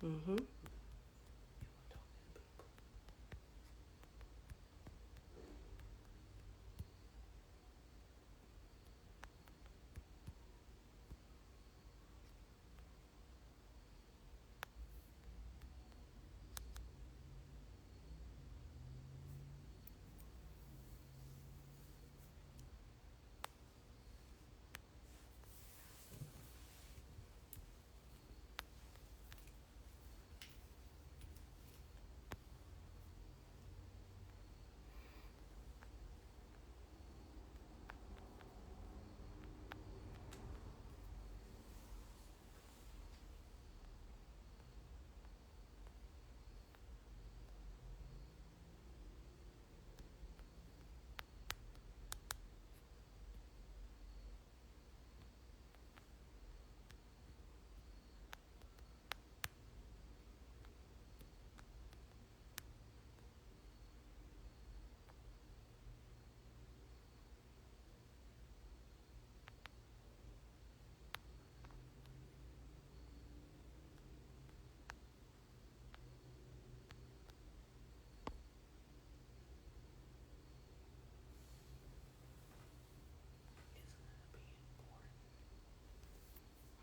Mm-hmm.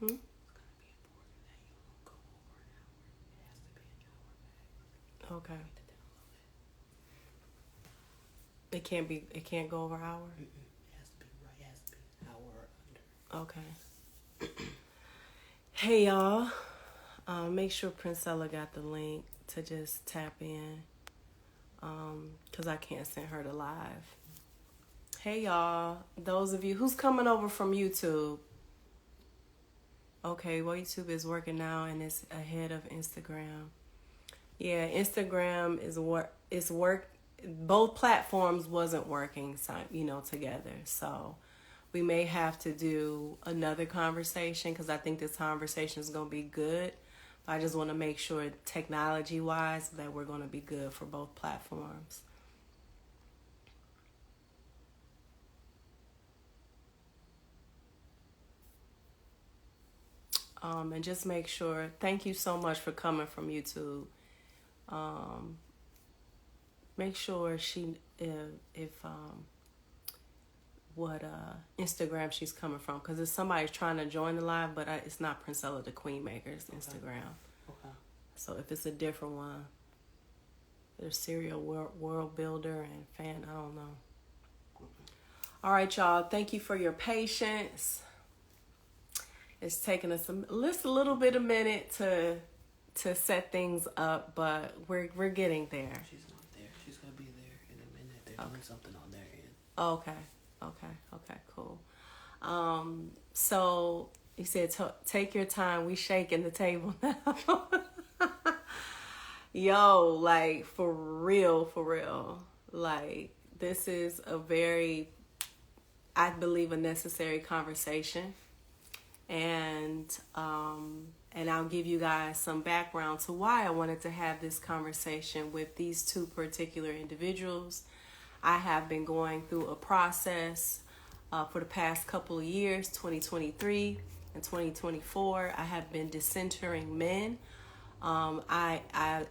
Hmm? Okay. It can't go over an hour? It has to be right. It has to be an hour or under. Okay. Hey, y'all. Make sure Princella got the link to just tap in. Because I can't send her to live. Hey, y'all. Those of you who's coming over from YouTube. Okay, well, YouTube is working now and it's ahead of Instagram. Yeah, Instagram is work. Both platforms wasn't working, together. So we may have to do another conversation because I think this conversation is going to be good. I just want to make sure technology-wise that we're going to be good for both platforms. And just make sure, thank you so much for coming from YouTube. Make sure if what Instagram she's coming from, because if somebody's trying to join the live, but it's not Princella the Queen Maker's Instagram. Okay. So if it's a different one, there's serial world builder and fan, I don't know. All right, y'all. Thank you for your patience. It's taking us a little bit a minute to set things up, but we're getting there. She's not there. She's gonna be there in a minute. They're doing something on their end. Okay, cool. So you said take your time. We shaking the table now. Yo, like for real. Like this is a very, I believe, a necessary conversation. And I'll give you guys some background to why I wanted to have this conversation with these two particular individuals. I have been going through a process for the past couple of years, 2023 and 2024. I have been decentering men. I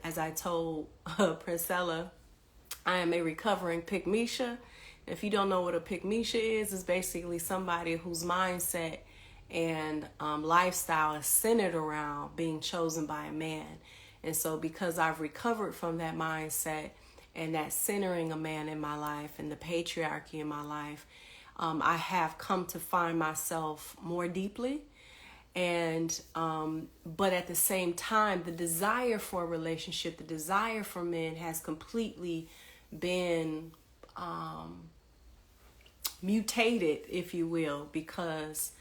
as I told Princella, I am a recovering pick-misha. If you don't know what a pick-misha is, it's basically somebody whose mindset and lifestyle is centered around being chosen by a man. And so because I've recovered from that mindset and that centering a man in my life and the patriarchy in my life, I have come to find myself more deeply. And but at the same time, the desire for a relationship, the desire for men has completely been mutated, if you will, because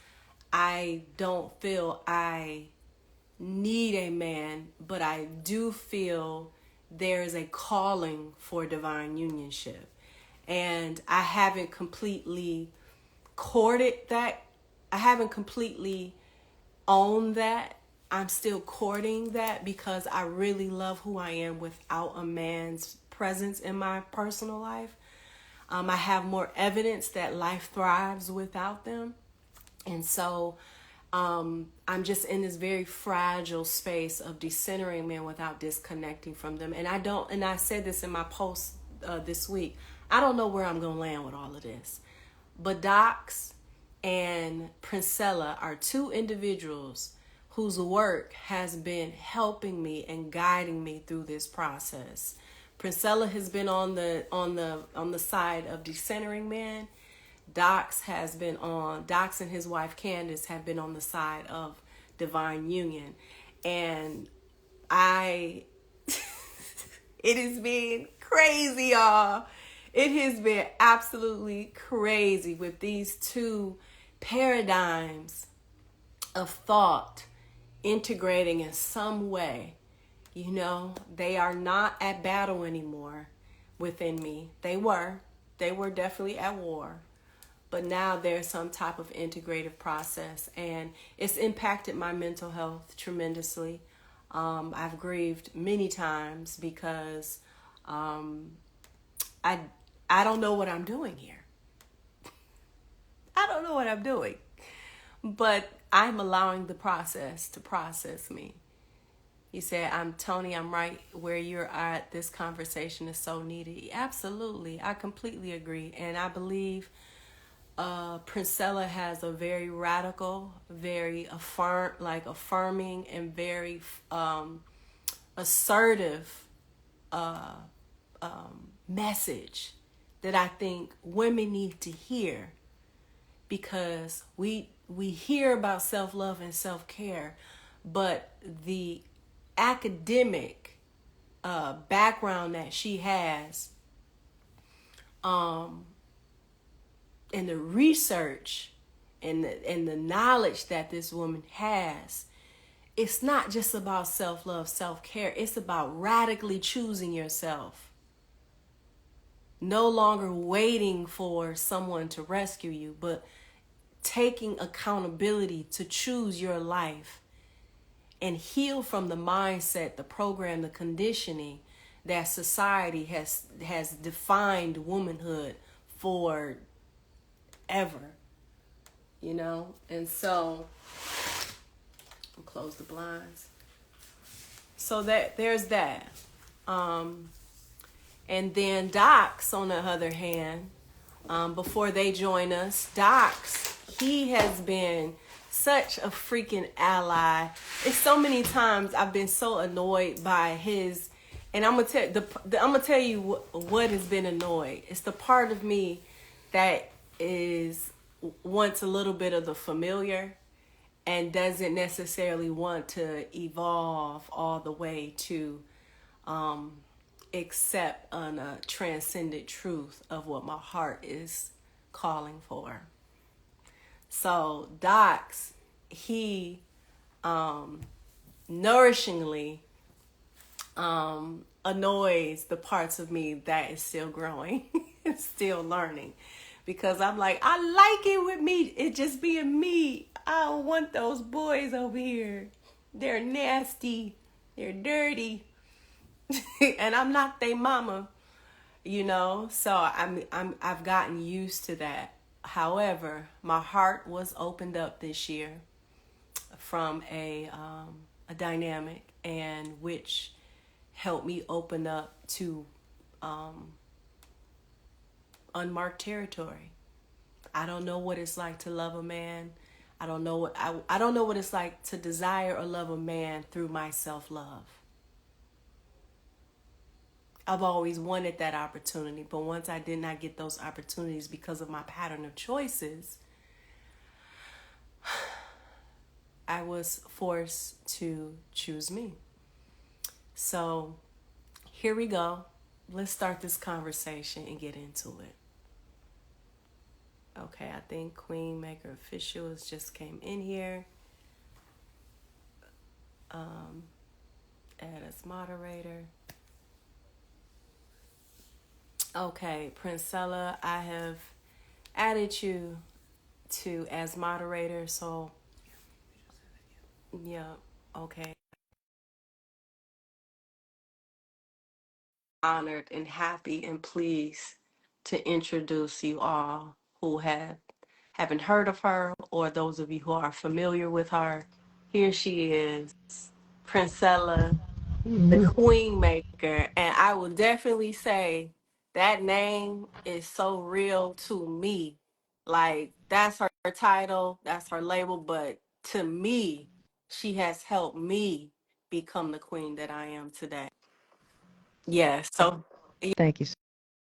I don't feel I need a man, but I do feel there is a calling for divine unionship. And I haven't completely courted that. I haven't completely owned that. I'm still courting that because I really love who I am without a man's presence in my personal life. I have more evidence that life thrives without them. And so I'm just in this very fragile space of decentering men without disconnecting from them. And I said this in my post this week, I don't know where I'm going to land with all of this. But Docs and Princella are two individuals whose work has been helping me and guiding me through this process. Princella has been on the side of decentering men. Docs and his wife Candace have been on the side of divine union. And I it has been crazy, y'all. It has been absolutely crazy with these two paradigms of thought integrating in some way. You know, they are not at battle anymore within me. They were definitely at war. But now there's some type of integrative process, and it's impacted my mental health tremendously. I've grieved many times because I I don't know what I'm doing here. I don't know what I'm doing, but I'm allowing the process to process me. You said, Tony, I'm right where you're at. This conversation is so needed. Absolutely. I completely agree. And I believe Princella has a very radical, very affirming, and very assertive message that I think women need to hear, because we hear about self-love and self-care, but the academic background that she has, and the research and the knowledge that this woman has, it's not just about self-love, self-care. It's about radically choosing yourself. No longer waiting for someone to rescue you, but taking accountability to choose your life and heal from the mindset, the program, the conditioning that society has defined womanhood for ever, you know. And so I'll close the blinds. So that there's that. And then Docs, on the other hand, before they join us, Docs, he has been such a freaking ally. It's so many times I've been so annoyed by his, and I'm gonna tell you what has been annoyed. It's the part of me that wants a little bit of the familiar and doesn't necessarily want to evolve all the way to accept a transcendent truth of what my heart is calling for. So Docs, he nourishingly annoys the parts of me that is still growing, still learning, because I'm like, I like it with me, it just being me. I don't want those boys over here. They're nasty, they're dirty, and I'm not their mama, you know. So I've gotten used to that. However, my heart was opened up this year from a dynamic, and which helped me open up to unmarked territory. I don't know what it's like to love a man. I don't know what it's like to desire or love a man through my self-love. I've always wanted that opportunity, but once I did not get those opportunities because of my pattern of choices, I was forced to choose me. So here we go. Let's start this conversation and get into it. Okay, I think Queen Maker Official has just came in here. Add as moderator. Okay, Princella, I have added you to as moderator. So yeah, okay. Honored and happy and pleased to introduce you all who have haven't heard of her, or those of you who are familiar with her, here she is, Princella, the Queen Maker. And I will definitely say that name is so real to me. Like, that's her title, that's her label, but to me, she has helped me become the queen that I am today. Yeah, so Thank you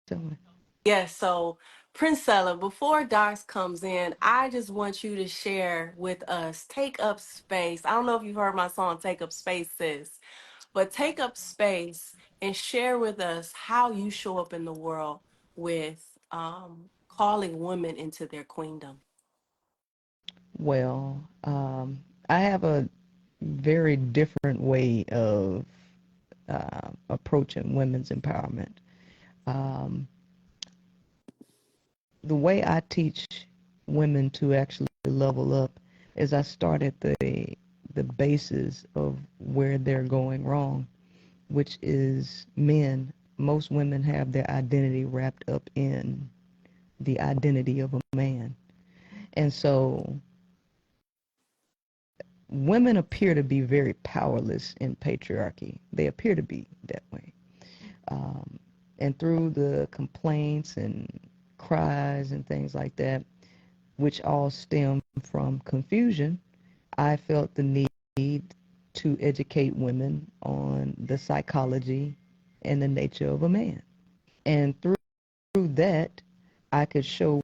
so much. yeah, so Princella, before Docs comes in, I just want you to share with us, take up space. I don't know if you've heard my song, Take Up Space, sis, but take up space and share with us how you show up in the world with calling women into their queendom. Well, I have a very different way of approaching women's empowerment. Um, the way I teach women to actually level up is I start at the basis of where they're going wrong, which is men. Most women have their identity wrapped up in the identity of a man. And so women appear to be very powerless in patriarchy. They appear to be that way. Um, and through the complaints and cries and things like that, which all stem from confusion, I felt the need to educate women on the psychology and the nature of a man. And through that, I could show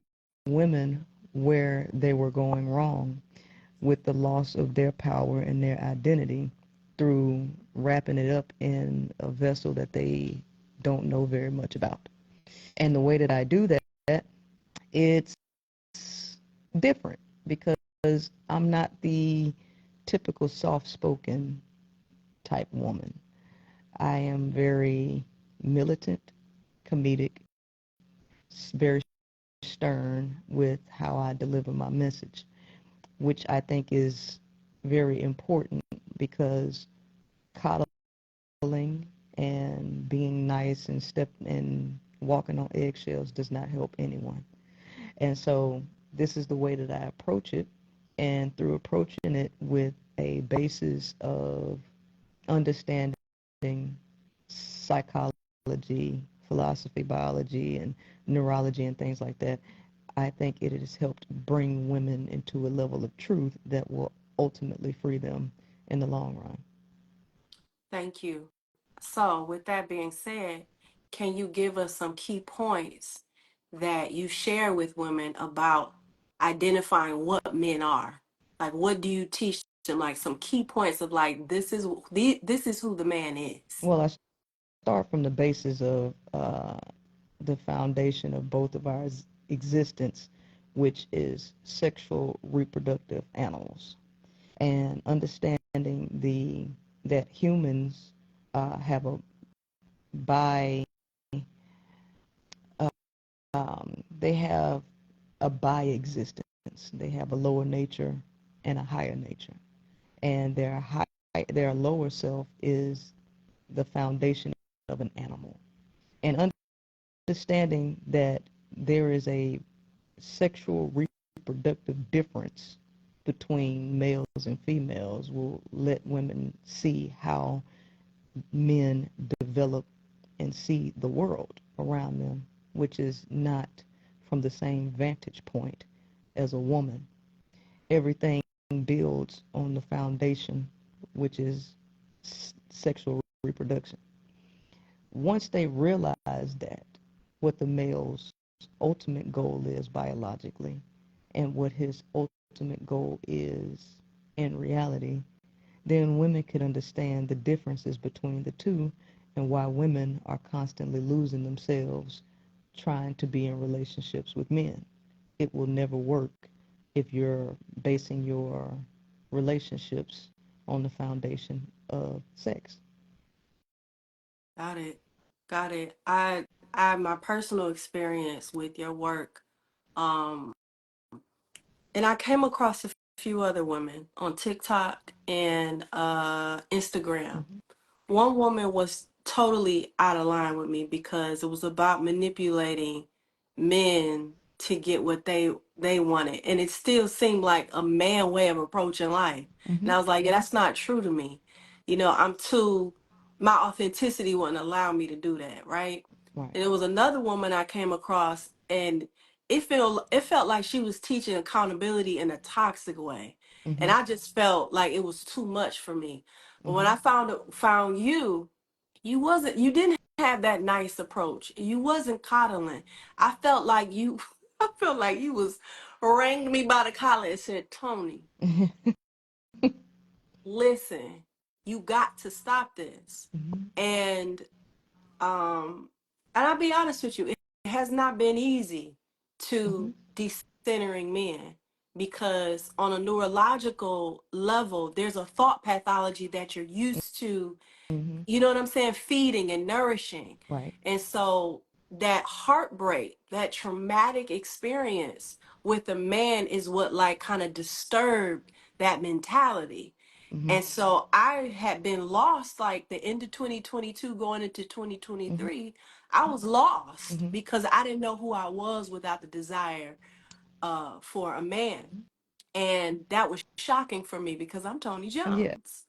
women where they were going wrong with the loss of their power and their identity through wrapping it up in a vessel that they don't know very much about. And the way that I do that, it's different because I'm not the typical soft-spoken type woman. I am very militant, comedic, very stern with how I deliver my message, which I think is very important because coddling and being nice and walking on eggshells does not help anyone. And so this is the way that I approach it. And through approaching it with a basis of understanding psychology, philosophy, biology, and neurology, and things like that, I think it has helped bring women into a level of truth that will ultimately free them in the long run. Thank you. So, with that being said, can you give us some key points that you share with women about identifying what men are? Like, what do you teach them? Like some key points of like this is who the man is. Well, I start from the basis of the foundation of both of our existence, which is sexual reproductive animals, and understanding the that humans have a bi they have a bi existence. They have a lower nature and a higher nature, and their lower self is the foundation of an animal. And understanding that there is a sexual reproductive difference between males and females will let women see how men develop and see the world around them, which is not from the same vantage point as a woman. Everything builds on the foundation, which is sexual reproduction. Once they realize that, what the male's ultimate goal is biologically and what his ultimate goal is in reality, then women could understand the differences between the two and why women are constantly losing themselves trying to be in relationships with men. It will never work if you're basing your relationships on the foundation of sex. Got it. Got it. I my personal experience with your work, um, and I came across a few other women on TikTok and Instagram. Mm-hmm. One woman was totally out of line with me because it was about manipulating men to get what they wanted, and it still seemed like a man way of approaching life. And Mhm. I was like, yeah, that's not true to me. I'm too, my authenticity wouldn't allow me to do that, right? Right. And it was another woman I came across, and it felt like she was teaching accountability in a toxic way, and Mhm. I just felt like it was too much for me. But when Mhm. I found you, you didn't have that nice approach. You wasn't coddling. I felt like you I felt like you was wrangling me by the collar and said, Tony, listen, you got to stop this. Mhm. And um and I'll be honest with you, it has not been easy to Mhm. decentering men, because on a neurological level, there's a thought pathology that you're used to, Mhm. you know what I'm saying, feeding and nourishing. Right. And so that heartbreak, that traumatic experience with a man is what like kind of disturbed that mentality. Mhm. And so I had been lost like the end of 2022 going into Mhm. 2023. I was lost Mhm. because I didn't know who I was without the desire for a man. And that was shocking for me because I'm Tony Yes. Jones.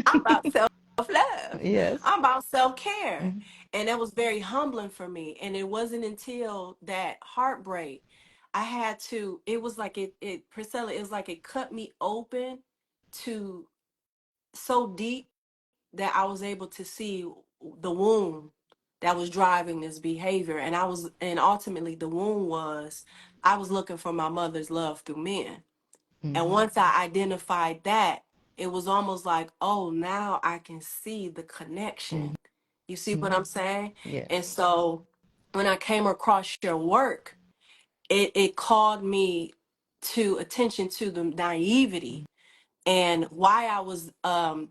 I'm about self-love. Yes. I'm about self-care. Mhm. And that was very humbling for me. And it wasn't until that heartbreak I had to, it was like Priscilla, it was like it cut me open to so deep that I was able to see the wound that was driving this behavior. And ultimately the wound was I was looking for my mother's love through men. And Mhm. once I identified that, it was almost like, oh, now I can see the connection. Mhm. You see what I'm saying? Yes. And so when I came across your work, it called me to attention to the naivety and why I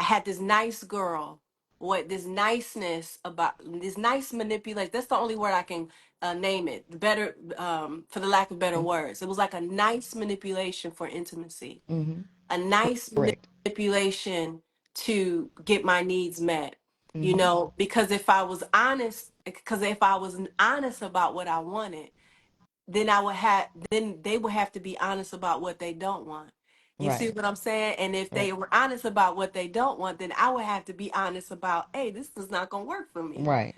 had this nice girl, what this niceness about this nice manipulation. That's the only word I can name it. Better for the lack of better Mhm. words. It was like a nice manipulation for intimacy, Mhm. a nice Correct. manipulation to get my needs met. Mhm. Because if I was honest about what I wanted, then they would have to be honest about what they don't want. You see Right. what I'm saying? And if Right. they were honest about what they don't want, then I would have to be honest about, hey, this is not gonna work for me. Right.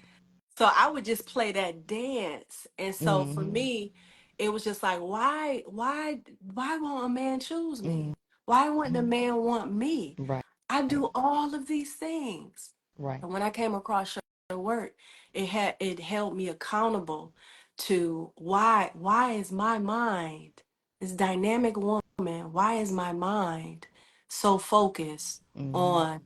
So I would just play that dance. And so for Mhm. me, it was just like, why won't a man choose me? Mhm. Why wouldn't a man want me? Right. I do all of these things. Right. And when I came across your work, it held me accountable to why is my mind, this dynamic woman, why is my mind so focused Mhm. on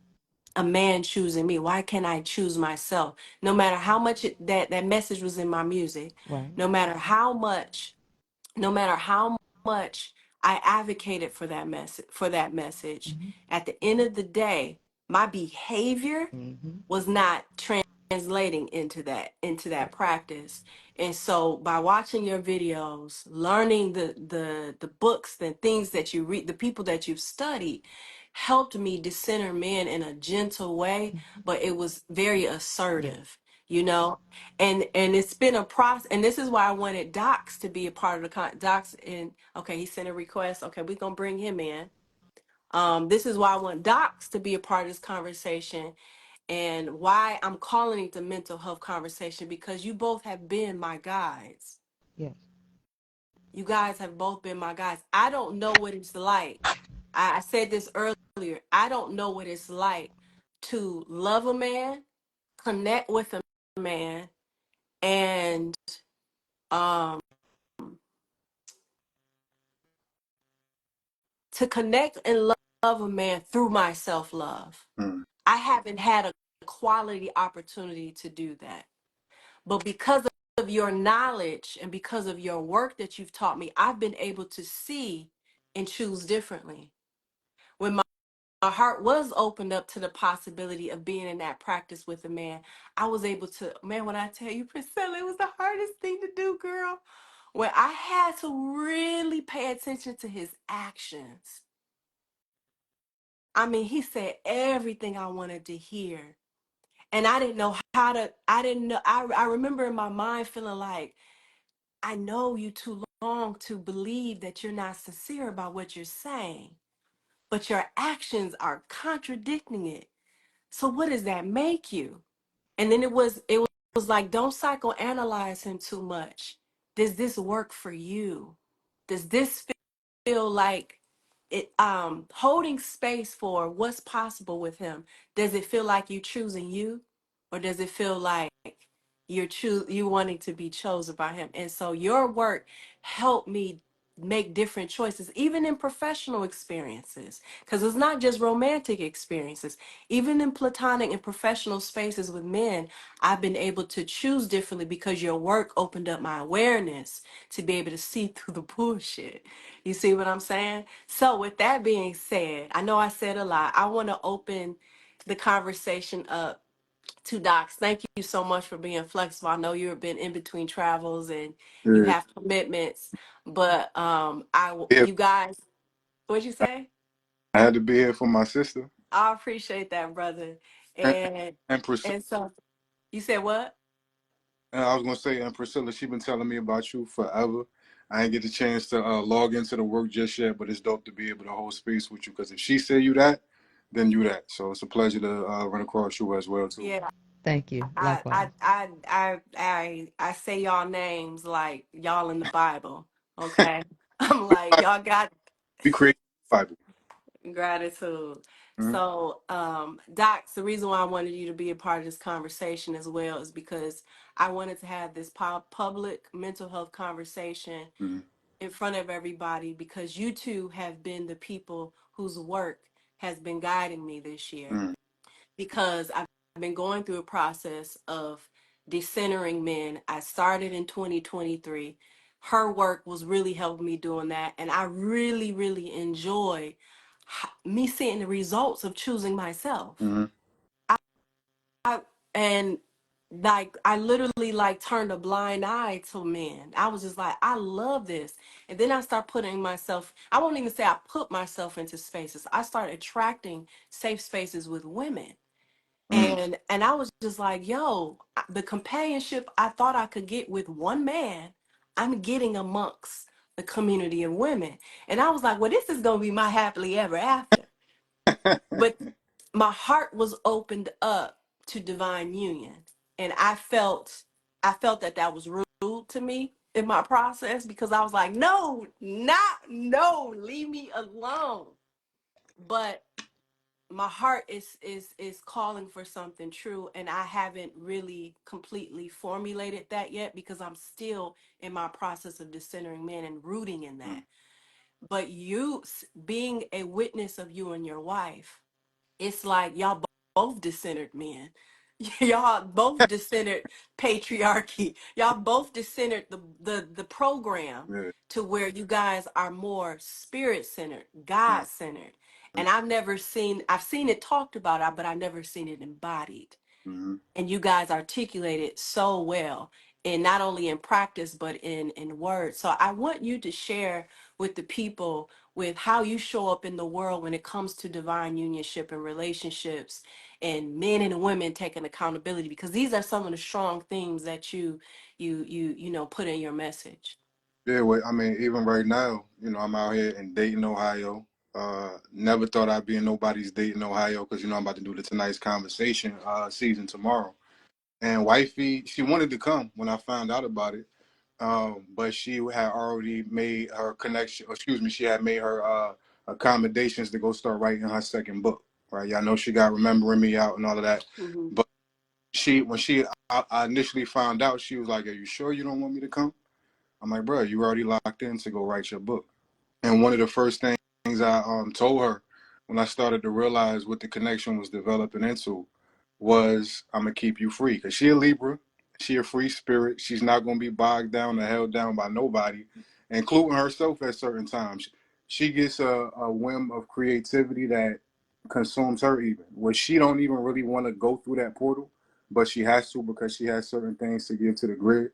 a man choosing me? Why can't I choose myself? No matter how much that message was in my music, Right. no matter how much no matter how much I advocated for that message, Mhm. at the end of the day, my behavior Mhm. was not translating into that practice. And so by watching your videos, learning the books and things that you read, the people that you've studied, helped me decenter men in a gentle way, but it was very Yes. assertive, you know. And it's been a process, and this is why I wanted Docs to be a part of Docs. And okay, he sent a request. Okay, we're gonna bring him in. This is why I want Docs to be a part of this conversation, and why I'm calling it the mental health conversation, because you both have been my guides. Yes. You guys have both been my guides. I don't know what it's like. I said this earlier. I don't know what it's like to love a man, connect with a man, and um, to connect and love a man through my self love. I haven't had a quality opportunity to do that. But because of your knowledge and because of your work that you've taught me, I've been able to see and choose differently. When my heart was opened up to the possibility of being in that practice with a man, I was able to, man, when I tell you, Priscilla, it was the hardest thing to do, girl. Where I had to really pay attention to his actions. I mean, he said everything I wanted to hear. And I didn't know how to, I didn't know, I remember in my mind feeling like, I know you too long to believe that you're not sincere about what you're saying, but your actions are contradicting it. So what does that make you? And then it was like, don't psychoanalyze him too much. Does this work for you? Does this feel like it holding space for what's possible with him? Does it feel like you choosing you, or does it feel like you wanting to be chosen by him? And so your work helped me make different choices, even in professional experiences, because it's not just romantic experiences. Even in platonic and professional spaces with men, I've been able to choose differently because your work opened up my awareness to be able to see through the bullshit. You see what I'm saying? So with that being said, I know I said a lot. I want to open the conversation up to Docs. Thank you so much for being flexible. I know you've been in between travels and you Yeah, have commitments, but yeah. you guys, what'd you say? I had to be here for my sister I appreciate that, brother. and And and Priscilla. and so you said what? And I was gonna say, and Priscilla, she been telling me about you forever. I ain't get the chance to log into the work just yet, but it's dope to be able to hold space with you. Because if she say you that, then you that. So it's a pleasure to run across you as well too. Yeah, Thank you. I Likewise. I I I say y'all names like y'all in the Bible. Okay. I'm like, y'all got We create Bible. gratitude. Mm-hmm. So, Docs, the reason why I wanted you to be a part of this conversation as well is because I wanted to have this public mental health conversation Mm-hmm. in front of everybody, because you two have been the people whose work has been guiding me this year, Mm-hmm. because I've been going through a process of decentering men. I started in 2023. Her work was really helping me doing that. And I really, really enjoy me seeing the results of choosing myself. Mm-hmm. I, and like, I literally like turned a blind eye to men. I was just like, I love this. And then I start putting myself, I won't even say I put myself into spaces. I started attracting safe spaces with women, and I was just like, yo, the companionship I thought I could get with one man, I'm getting amongst the community of women. And I was like, well, this is gonna be my happily ever after. But my heart was opened up to divine union. And I felt that that was rude to me in my process, because I was like, no, not no, leave me alone. But my heart is calling for something true, and I haven't really completely formulated that yet, because I'm still in my process of decentering men and rooting in that. But you being a witness of you and your wife, it's like y'all both discentered men. Y'all both discentered patriarchy. Y'all both discentered the program Yeah. to where you guys are more spirit centered, God centered. And I've seen it talked about, but I've never seen it embodied. Mm-hmm. And you guys articulate it so well, and not only in practice but in words. So I want you to share with the people with how you show up in the world when it comes to divine unionship and relationships, and men and women taking accountability, because these are some of the strong themes that you put in your message. Yeah, well, I mean, even right now, I'm out here in Dayton, Ohio. Never thought I'd be in nobody's Dayton, Ohio, because I'm about to do the Tonight's Conversation season tomorrow. And wifey, she wanted to come when I found out about it, but she had already made her connection. Excuse me, she had made her accommodations to go start writing her second book. Right, y'all know she got Remembering Me out and all of that. Hmm. But I initially found out, she was like, "Are you sure you don't want me to come?" I'm like, "Bro, you already locked in to go write your book." And one of the first things I told her when I started to realize what the connection was developing into was, I'm gonna keep you free, because she a Libra, she a free spirit. She's not gonna be bogged down or held down by nobody, including herself at certain times. She gets a whim of creativity that consumes her, even where she don't even really want to go through that portal, but she has to because she has certain things to give to the grid.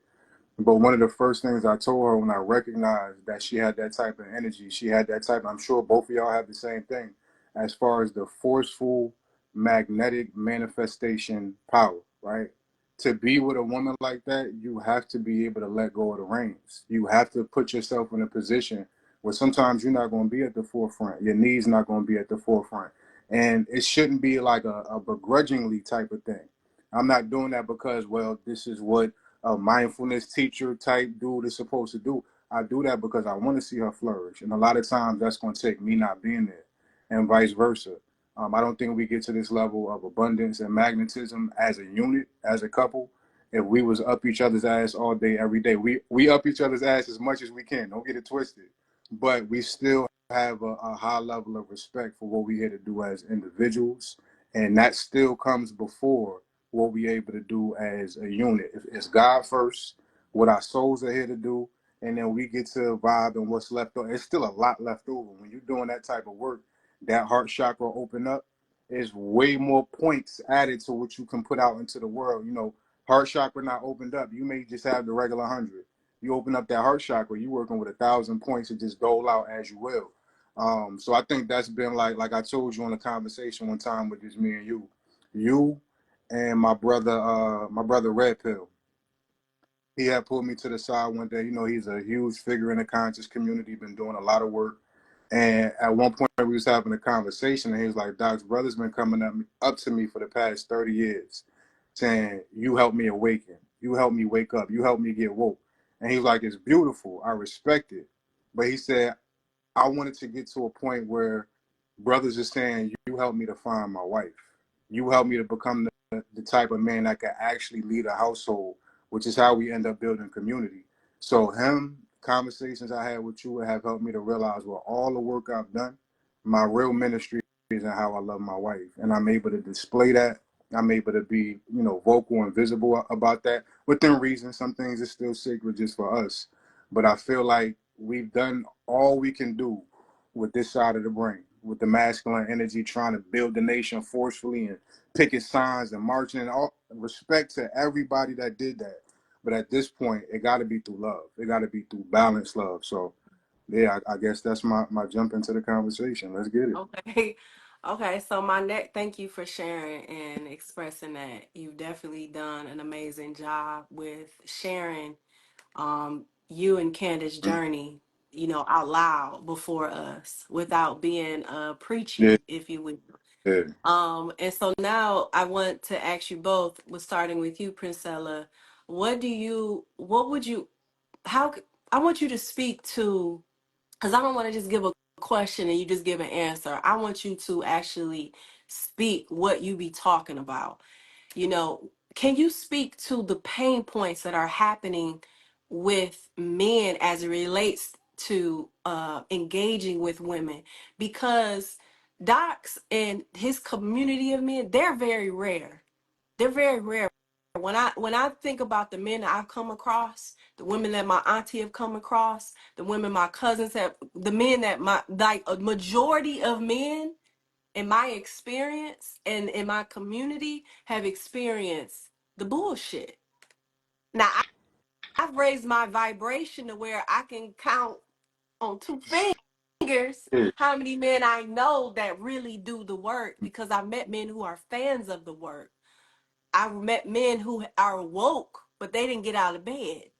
But one of the first things I told her when I recognized that she had that type of energy, she had that type, I'm sure both of y'all have the same thing, as far as the forceful magnetic manifestation power, right? to be with a woman like that, you have to be able to let go of the reins. You have to put yourself in a position where sometimes you're not going to be at the forefront. Your knees not going to be at the forefront. And it shouldn't be like a begrudgingly type of thing. I'm not doing that because, well, this is what a mindfulness teacher type dude is supposed to do. I do that because I want to see her flourish. And a lot of times that's going to take me not being there and vice versa. I don't think we get to this level of abundance and magnetism as a unit, as a couple, if we was up each other's ass all day, every day. We up each other's ass as much as we can. Don't get it twisted. But we still have a high level of respect for what we're here to do as individuals. And that still comes before what we're able to do as a unit. It's God first, what our souls are here to do, and then we get to vibe and what's left over. It's still a lot left over. When you're doing that type of work, that heart chakra open up, is way more points added to what you can put out into the world. You know, heart chakra not opened up, you may just have the regular 100. You open up that heart chakra, you working with 1,000 points to just dole out as you will. So I think that's been like I told you on a conversation one time with just me and you and my brother Red Pill. He had pulled me to the side one day. You know, he's a huge figure in the conscious community, been doing a lot of work. And at one point, we was having a conversation, and he was like, "Doc's brother's been coming up to me for the past 30 years, saying you helped me awaken, you helped me wake up, you helped me get woke." And he was like, "It's beautiful, I respect it," but he said, "I wanted to get to a point where brothers are saying you helped me to find my wife, you helped me to become the type of man that can actually lead a household, which is how we end up building community." So him, conversations I had with you have helped me to realize, well, all the work I've done, my real ministry is in how I love my wife. And I'm able to display that. I'm able to be, vocal and visible about that within reason. Some things are still sacred just for us. But I feel like we've done all we can do with this side of the brain, with the masculine energy, trying to build the nation forcefully and picking signs and marching, and all respect to everybody that did that. But at this point, it got to be through love. It got to be through balanced love. So, yeah, I guess that's my jump into the conversation. Let's get it. Okay. Okay. So my next, thank you for sharing and expressing that. You've definitely done an amazing job with sharing you and Candace's journey, out loud before us without being Yeah, preachy, if you will. yeah. And so now I want to ask you both, starting with you, Princella, what would you, how, I want you to speak to, because I don't want to just give a question and you just give an answer. I want you to actually speak what you be talking about. Can you speak to the pain points that are happening with men as it relates to engaging with women? Because Doc's and his community of men, they're very rare. They're very rare. When I think about the men that I've come across, the women that my auntie have come across, the women my cousins have, the men that a majority of men in my experience and in my community have experienced the bullshit. Now, I've raised my vibration to where I can count on two fingers Yeah. how many men I know that really do the work, because I've met men who are fans of the work. I've met men who are woke, but they didn't get out of bed.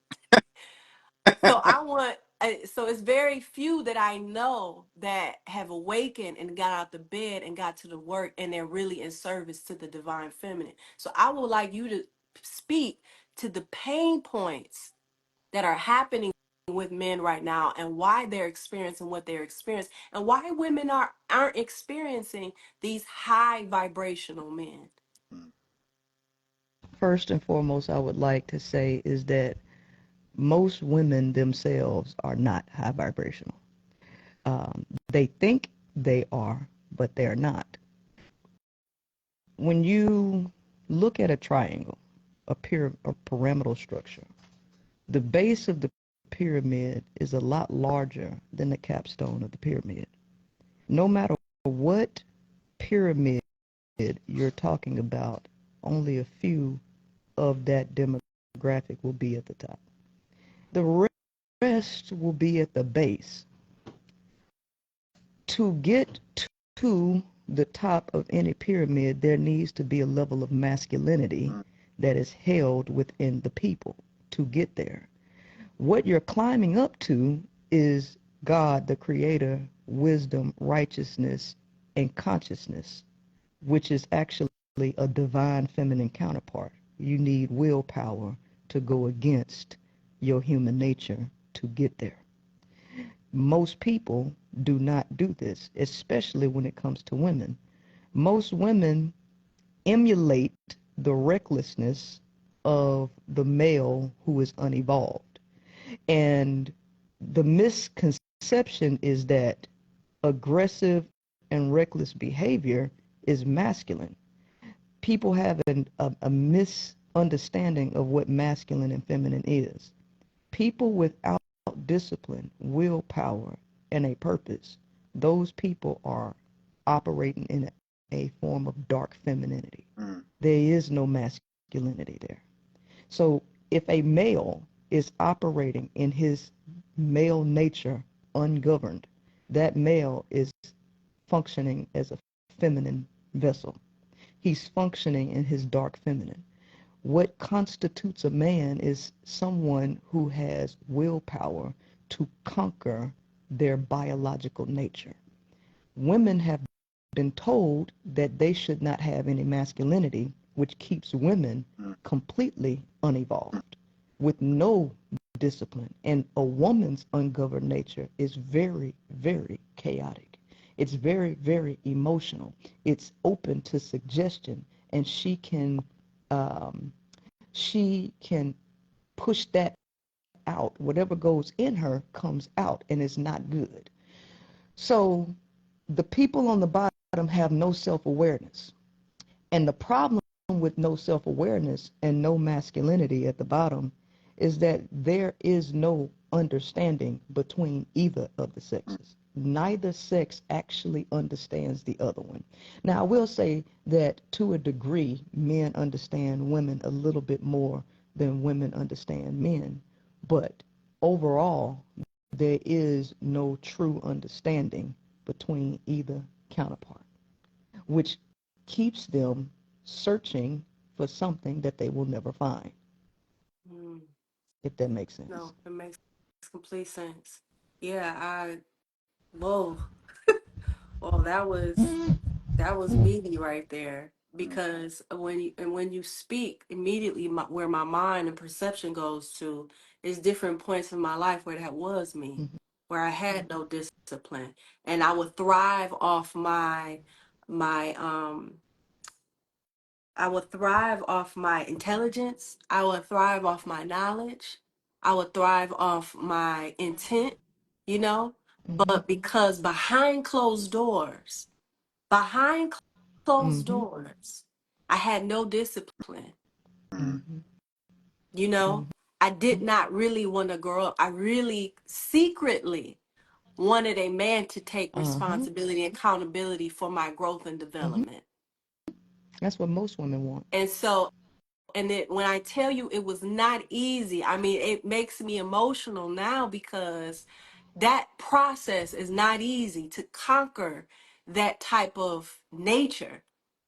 So it's very few that I know that have awakened and got out the bed and got to the work, and they're really in service to the divine feminine. So I would like you to speak to the pain points that are happening with men right now, and why they're experiencing what they're experiencing, and why women aren't experiencing these high vibrational men. First and foremost, I would like to say is that most women themselves are not high vibrational. They think they are, but they're not. When you look at a triangle, a pyramidal structure, the base of the pyramid is a lot larger than the capstone of the pyramid. No matter what pyramid you're talking about, only a few of that demographic will be at the top. The rest will be at the base. To get to the top of any pyramid, there needs to be a level of masculinity that is held within the people to get there. What you're climbing up to is God, the creator, wisdom, righteousness, and consciousness, which is actually a divine feminine counterpart. You need willpower to go against your human nature to get there. Most people do not do this, especially when it comes to women. Most women emulate the recklessness of the male who is unevolved. And the misconception is that aggressive and reckless behavior is masculine. People have a misunderstanding of what masculine and feminine is. People without discipline, willpower, and a purpose, those people are operating in a form of dark femininity. There is no masculinity there. So if a male is operating in his male nature ungoverned, that male is functioning as a feminine vessel. He's functioning in his dark feminine. What constitutes a man is someone who has willpower to conquer their biological nature. Women have been told that they should not have any masculinity, which keeps women completely unevolved with no discipline. And a woman's ungoverned nature is very, very chaotic. It's very, very emotional. It's open to suggestion, and she can push that out. Whatever goes in her comes out, and it's not good. So the people on the bottom have no self-awareness. And the problem with no self-awareness and no masculinity at the bottom is that there is no understanding between either of the sexes. Neither sex actually understands the other one. Now, I will say that to a degree, men understand women a little bit more than women understand men. But overall, there is no true understanding between either counterpart, which keeps them searching for something that they will never find, Mm, if that makes sense. no, it makes complete sense. Yeah, whoa, well, that was meaty right there. Because when you speak immediately, where my mind and perception goes to is different points in my life where that was me, Mm-hmm. where I had no discipline, and I would thrive off my I would thrive off my intelligence. I would thrive off my knowledge. I would thrive off my intent, you know? Mm-hmm. But because behind closed Mm-hmm. doors, I had no discipline, Mm-hmm. you know? I did not really want to grow up. I really secretly wanted a man to take Uh-huh. responsibility and accountability for my growth and Mm-hmm. development. That's what most women want. And so when I tell you it was not easy, I mean, it makes me emotional now because that process is not easy to conquer that type of nature,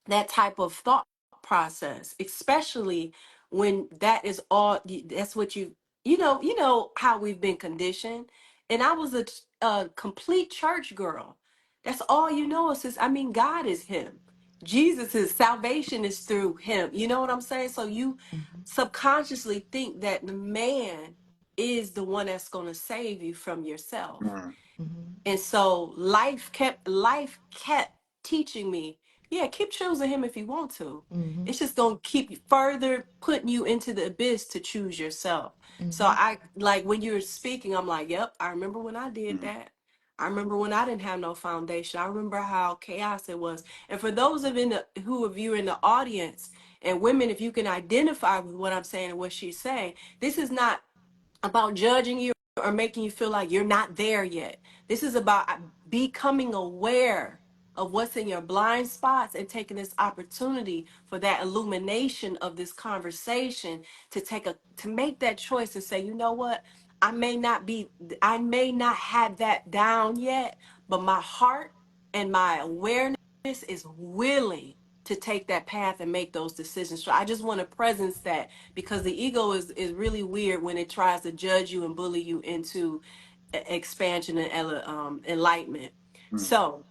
that type of thought process, especially when that is all, that's what you know how we've been conditioned. And I was a complete church girl. That's all you know is, I mean, God is him. Jesus' salvation is through him. You know what I'm saying? So you Mm-hmm. subconsciously think that the man is the one that's going to save you from yourself. Mm-hmm. And so life kept teaching me, yeah, keep choosing him if you want to. Mm-hmm. It's just going to keep further putting you into the abyss to choose yourself. So Mm-hmm. I, like, when you're speaking, I'm like, yep, I remember when I did that. I remember when I didn't have no foundation. I remember how chaos it was. And for those of you in the audience, and women, if you can identify with what I'm saying and what she's saying, this is not about judging you or making you feel like you're not there yet. This is about becoming aware of what's in your blind spots and taking this opportunity for that illumination of this conversation to make that choice and say, you know what? I may not be I may not have that down yet, but my heart and my awareness is willing. to take that path and make those decisions. So I just want to presence that, because the ego is really weird when it tries to judge you and bully you into expansion and enlightenment. Mm-hmm. So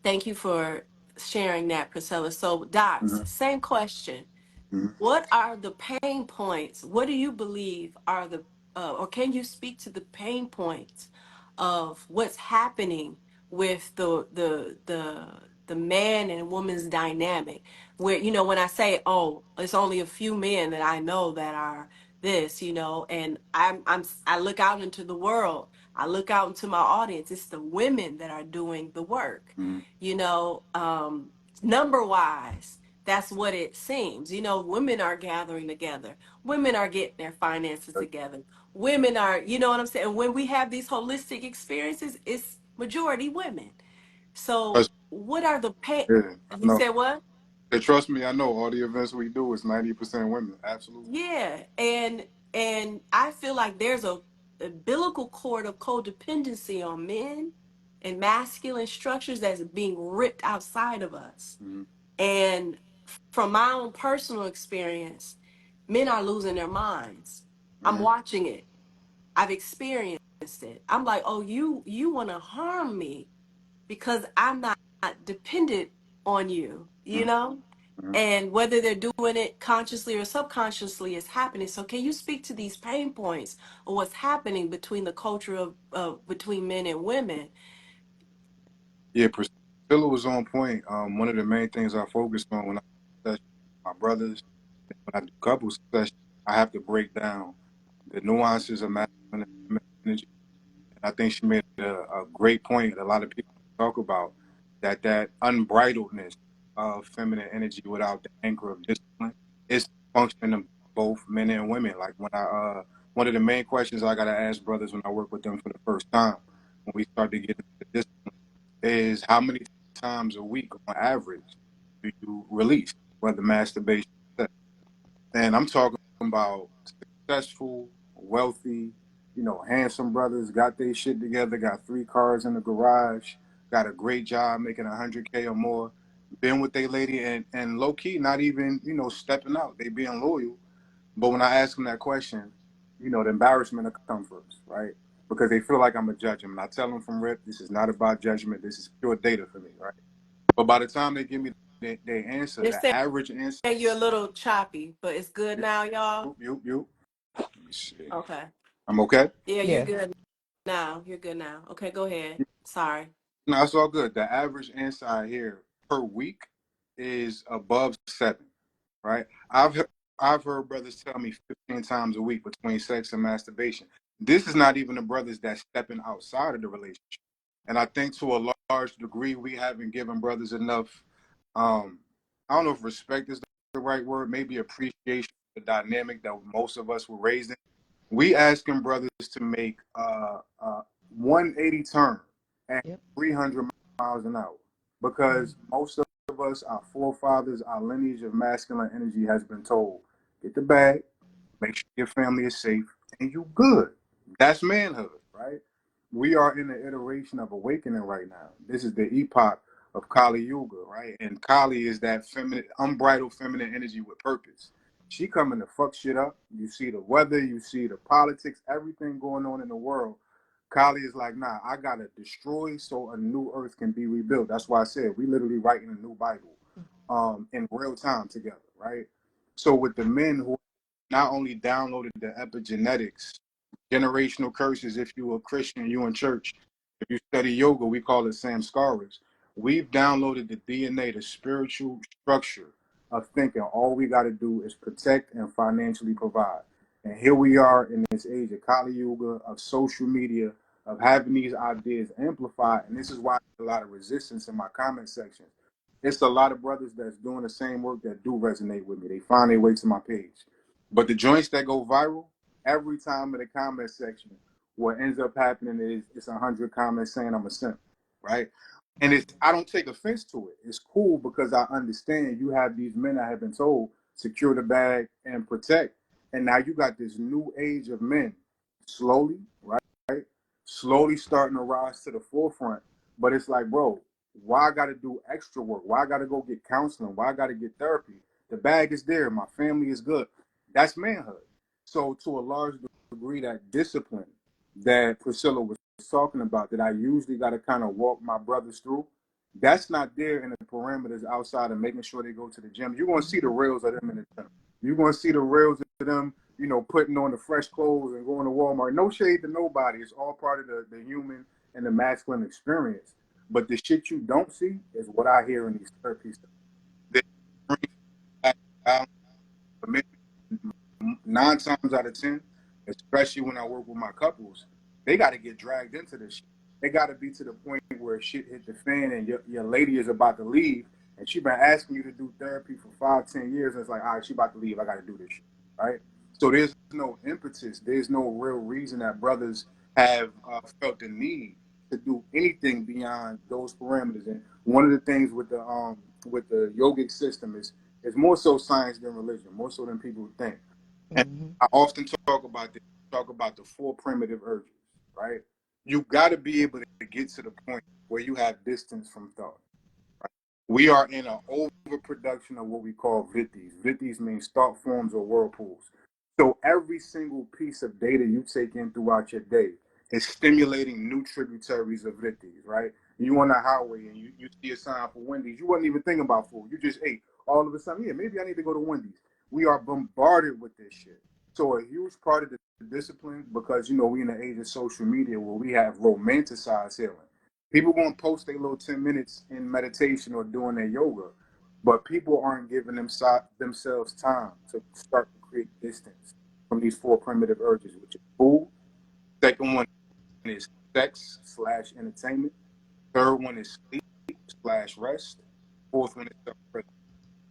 thank you for sharing that, Priscilla. So Dots, Mm-hmm. same question. Mm-hmm. What are the pain points? What do you believe are the, or can you speak to the pain points of what's happening with the man and woman's dynamic? Where, you know, when I say, oh, it's only a few men that I know that are this, you know, and I look out into the world, I look out into my audience. It's the women that are doing the work, Mm-hmm. you know, number wise. That's what it seems. You know, women are gathering together. Women are getting their finances together. Women are, you know what I'm saying? When we have these holistic experiences, it's majority women. So Trust what are the pain? me, yeah, I You know. said what? Hey, trust me, I know all the events we do is 90% women. Absolutely. Yeah. And I feel like there's a umbilical cord of codependency on men and masculine structures that's being ripped outside of us. Mm-hmm. And from my own personal experience, men are losing their minds. I'm Mm-hmm. watching it. I've experienced it. I'm like, oh, you want to harm me because I'm not dependent on you, you know? Mm-hmm. And whether they're doing it consciously or subconsciously is happening. So can you speak to these pain points or what's happening between the culture of between men and women? Yeah, Priscilla was on point. One of the main things I focus on when I session with my brothers, when I do couples sessions, I have to break down the nuances of masculine and feminine energy. And I think she made a great point that a lot of people talk about, that unbridledness of feminine energy without the anchor of discipline is functioning of both men and women. Like when one of the main questions I gotta ask brothers when I work with them for the first time, when we start to get into this, is how many times a week on average do you release, whether masturbation or sex? And I'm talking about successful, wealthy, handsome brothers, got their shit together, got 3 cars in the garage, got a great job making 100K or more, been with their lady and low key, not even, stepping out. They being loyal. But when I ask them that question, the embarrassment will come first, right? Because they feel like I'm a judge them. And I tell them from rip, this is not about judgment. This is pure data for me, right? But by the time they give me their answer, They're the saying average answer, you're a little choppy, but it's good you, now, y'all. you. Let me see. Okay. I'm okay. Yeah, you're Yeah. good now. You're good now. Okay, go ahead. Sorry. No, it's all good. The average answer I hear per week is above 7, right? I've heard brothers tell me 15 times a week between sex and masturbation. This is not even the brothers that's stepping outside of the relationship. And I think to a large degree we haven't given brothers enough I don't know if respect is the right word, maybe appreciation for the dynamic that most of us were raised in. We asking brothers to make 180 turn at Yep. 300 miles an hour because most of us, our forefathers, our lineage of masculine energy has been told, get the bag, make sure your family is safe, and you good. That's manhood, right? We are in the iteration of awakening right now. This is the epoch of Kali Yuga, right? And Kali is that feminine, unbridled feminine energy with purpose. She coming to fuck shit up. You see the weather, you see the politics, everything going on in the world. Kali is like, nah, I gotta destroy so a new earth can be rebuilt. That's why I said we literally writing a new Bible, in real time together, right? So with the men who not only downloaded the epigenetics, generational curses. If you are a Christian, you in church. If you study yoga, we call it samskaras. We've downloaded the DNA, the spiritual structure of thinking. All we got to do is protect and financially provide. And here we are in this age of Kali Yuga, of social media, of having these ideas amplified. And this is why there's a lot of resistance in my comment section. It's a lot of brothers that's doing the same work that do resonate with me. They find their way to my page. But the joints that go viral, every time in the comment section, what ends up happening is it's 100 comments saying I'm a simp, right? And I don't take offense to it. It's cool because I understand you have these men that have been told secure the bag and protect, and now you got this new age of men slowly, right? Slowly starting to rise to the forefront. But it's like, bro, Why I got to do extra work? Why I got to go get counseling? Why I got to get therapy? The bag is there. My family is good. That's manhood. So to a large degree, that discipline that Priscilla was talking about, that I usually got to kind of walk my brothers through, that's not there in the parameters outside of making sure they go to the gym. You're going to see the reels of them in the gym. You're going to see the reels of them, you know, putting on the fresh clothes and going to Walmart. No shade to nobody. It's all part of the human and the masculine experience. But the shit you don't see is what I hear in these therapies. They bring back balance, commitment. 9 times out of 10, especially when I work with my couples, they got to get dragged into this shit. They got to be to the point where shit hit the fan and your lady is about to leave, and she been asking you to do therapy for 5, 10 years, and it's like, all right, she about to leave. I got to do this shit, right? So there's no impetus. There's no real reason that brothers have felt the need to do anything beyond those parameters. And one of the things with the yogic system is more so science than religion, more so than people think. And Mm-hmm. I often talk about this, talk about the 4 primitive urges, right? You got to be able to get to the point where you have distance from thought. Right? We are in an overproduction of what we call vittis. Vittis means thought forms or whirlpools. So every single piece of data you take in throughout your day is stimulating new tributaries of vittis, right? You on the highway and you see a sign for Wendy's. You wasn't even thinking about food. You just ate. All of a sudden, yeah, maybe I need to go to Wendy's. We are bombarded with this shit. So a huge part of the discipline, because you know we in the age of social media where we have romanticized healing. People gonna post their little 10 minutes in meditation or doing their yoga, but people aren't giving themselves time to start to create distance from these 4 primitive urges, which is food. Second one is sex slash entertainment. Third one is sleep slash rest. Fourth one is self-preservation.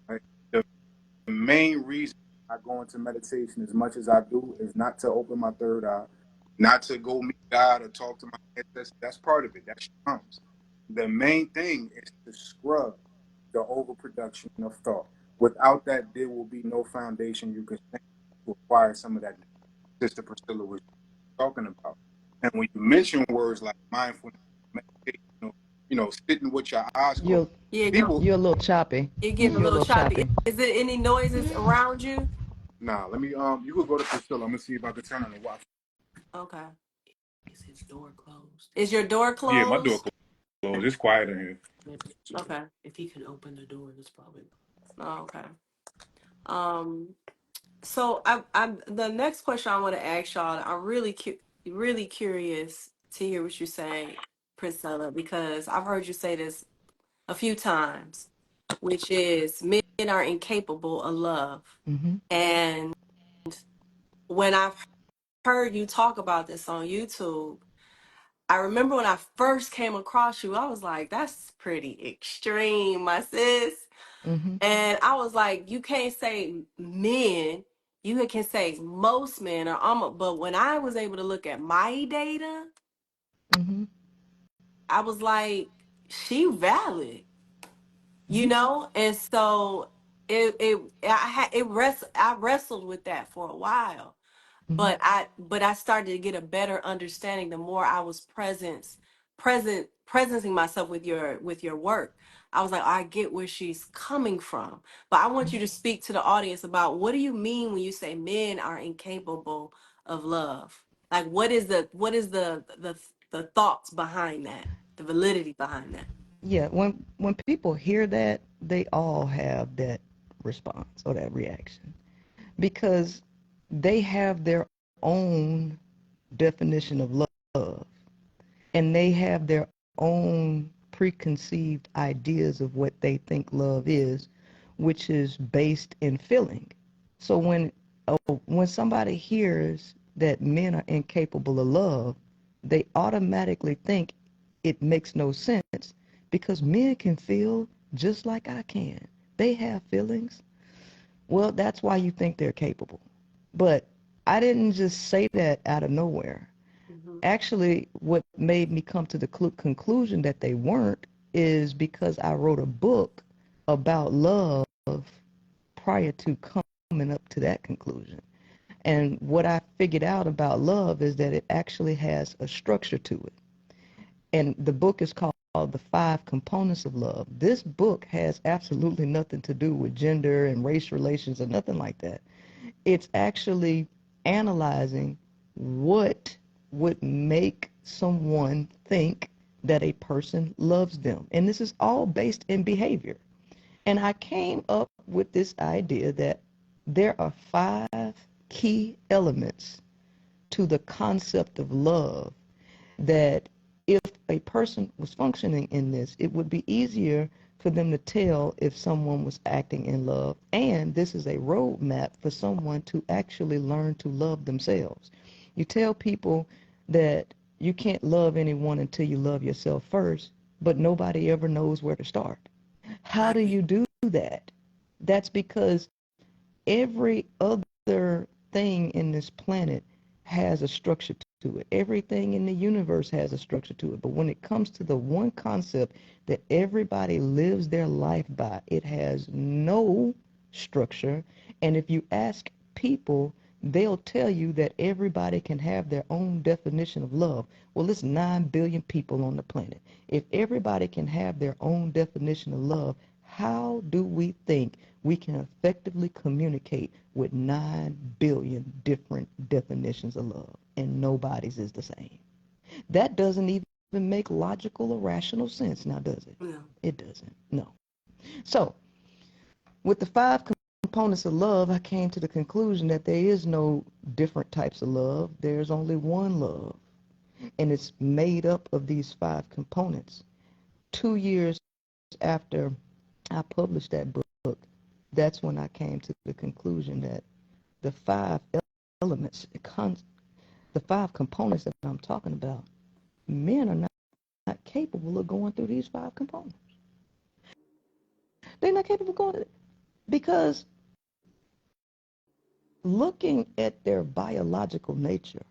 Right? The main reason I go into meditation as much as I do is not to open my third eye, not to go meet God or talk to my ancestors. That's part of it. That comes. The main thing is to scrub the overproduction of thought. Without that, there will be no foundation you can stand to acquire some of that Sister Priscilla was talking about. And when you mention words like mindfulness, meditation, sitting with your eyes closed, You're Yeah, people, you're a little choppy. you're getting a You're a little little choppy. choppy. Is there any noises around you? nah, let me, you could go to Priscilla. I'm going to see if I can turn on the Wi-Fi. Okay. Is his door closed? Is your door Yeah, my door closed? closed. It's quiet in here. Maybe Okay. if he can open the door, that's probably. Oh, okay. Um. So I'm the next question I want to ask y'all. I'm really curious to hear what you say, Princella, because I've heard you say this a few times, which is men are incapable of love. Mm-hmm. And when I've heard you talk about this on YouTube, I remember when I first came across you, I was like, that's pretty extreme, my sis. Mm-hmm. And I was like, you can't say men, you can say most men are almost, but when I was able to look at my data, Mm-hmm. I was like, she valid, you Mm-hmm. know? And so I wrestled with that for a while. Mm-hmm. But I started to get a better understanding the more I was presencing myself with your work. I was like, I get where she's coming from. But I want you to speak to the audience about, what do you mean when you say men are incapable of love? Like, what is the thoughts behind that, the validity behind that? Yeah, when people hear that, they all have that response or that reaction because they have their own definition of love and they have their own preconceived ideas of what they think love is, which is based in feeling. So when somebody hears that men are incapable of love, they automatically think it makes no sense because men can feel just like I can. They have feelings. Well, that's why you think they're capable. But I didn't just say that out of nowhere. Hmm. Actually, what made me come to the conclusion that they weren't is because I wrote a book about love prior to coming up to that conclusion. And what I figured out about love is that it actually has a structure to it. And the book is called The 5 Components of Love. This book has absolutely nothing to do with gender and race relations or nothing like that. It's actually analyzing what would make someone think that a person loves them. And this is all based in behavior. And I came up with this idea that there are 5 key elements to the concept of love that if a person was functioning in this, it would be easier for them to tell if someone was acting in love. And this is a roadmap for someone to actually learn to love themselves. You tell people that you can't love anyone until you love yourself first, but nobody ever knows where to start. How do you do that? That's because every other thing in this planet has a structure to it. Everything in the universe has a structure to it. But when it comes to the one concept that everybody lives their life by, it has no structure. And if you ask people, they'll tell you that everybody can have their own definition of love. Well, it's 9 billion people on the planet. If everybody can have their own definition of love, how do we think we can effectively communicate with 9 billion different definitions of love? And nobody's is the same. That doesn't even make logical or rational sense now, does it? No. It doesn't. No. So, with the 5 components of love, I came to the conclusion that there is no different types of love. There's only one love. And it's made up of these 5 components. 2 years after I published that book, that's when I came to the conclusion that the 5 elements, the 5 components that I'm talking about, men are not capable of going through these 5 components. They're not capable of going through it because looking at their biological nature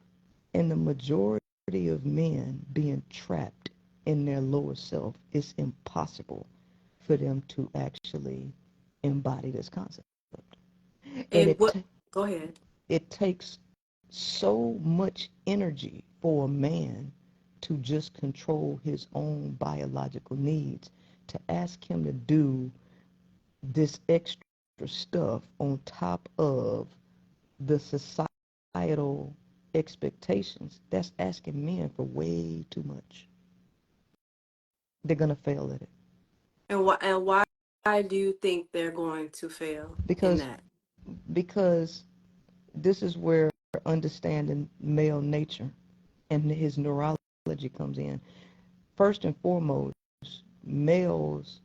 and the majority of men being trapped in their lower self, it's impossible for them to actually embody this concept. And what? Go ahead. It takes so much energy for a man to just control his own biological needs. To ask him to do this extra stuff on top of the societal expectations, that's asking men for way too much. They're going to fail at it. And why do you think they're going to fail in that? Because this is where understanding male nature and his neurology comes in. First and foremost, males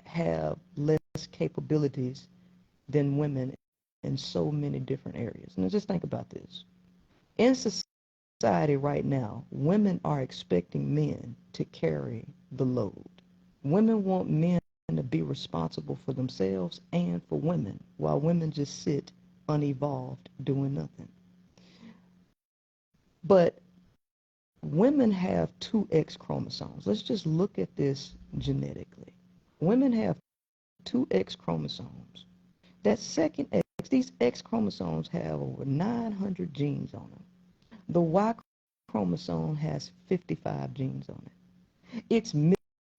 have less capabilities than women in so many different areas. And just think about this. In society right now, women are expecting men to carry the load. Women want men to be responsible for themselves and for women, while women just sit unevolved doing nothing. But women have 2 X chromosomes. Let's just look at this genetically. Women have 2 X chromosomes. That second X, these X chromosomes have over 900 genes on them. The Y chromosome has 55 genes on it. It's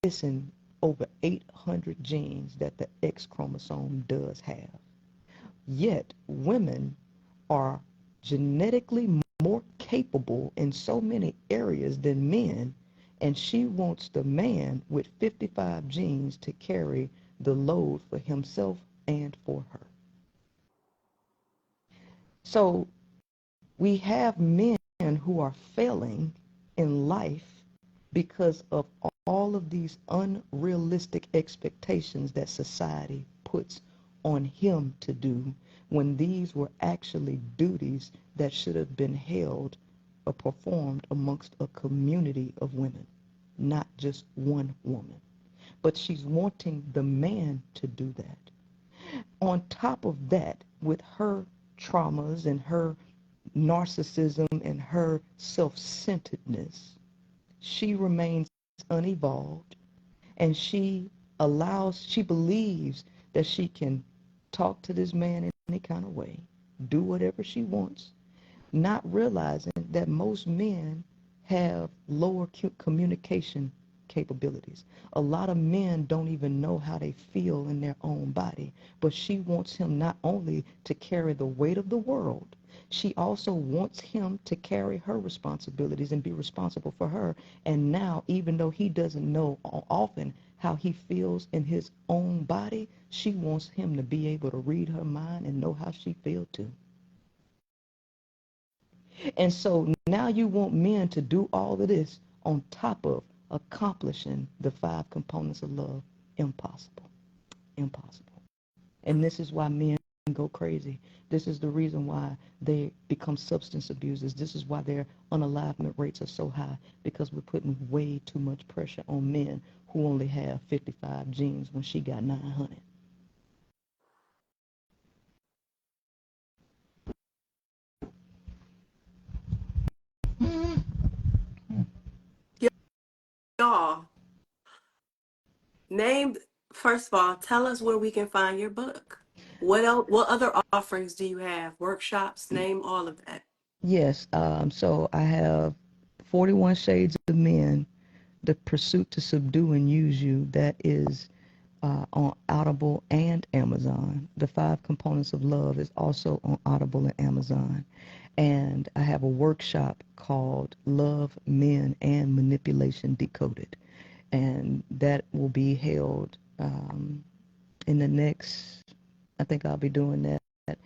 missing over 800 genes that the X chromosome does have. Yet women are genetically more capable in so many areas than men, and she wants the man with 55 genes to carry the load for himself and for her. So we have men who are failing in life because of all of these unrealistic expectations that society puts on him to do, when these were actually duties that should have been held or performed amongst a community of women, not just one woman. But she's wanting the man to do that. On top of that, with her traumas and her narcissism and her self-centeredness, she remains unevolved, and she believes that she can talk to this man in any kind of way, do whatever she wants, not realizing that most men have lower communication capabilities. A lot of men don't even know how they feel in their own body, but she wants him not only to carry the weight of the world, she also wants him to carry her responsibilities and be responsible for her. And now, even though he doesn't know often how he feels in his own body, she wants him to be able to read her mind and know how she feels too. And so now you want men to do all of this on top of accomplishing the 5 components of love. Impossible. Impossible. And this is why men go crazy. This is the reason why they become substance abusers. This is why their unalivement rates are so high, because we're putting way too much pressure on men who only have 55 genes when she got 900. Y'all, name, first of all, tell us where we can find your book. What else, what other offerings do you have? Workshops, name all of that. Yes, so I have 41 Shades of Men, The Pursuit to Subdue and Use You. That is on Audible and Amazon. The 5 Components of Love is also on Audible and Amazon. And I have a workshop called Love, Men, and Manipulation Decoded. And that will be held in the next, I think I'll be doing that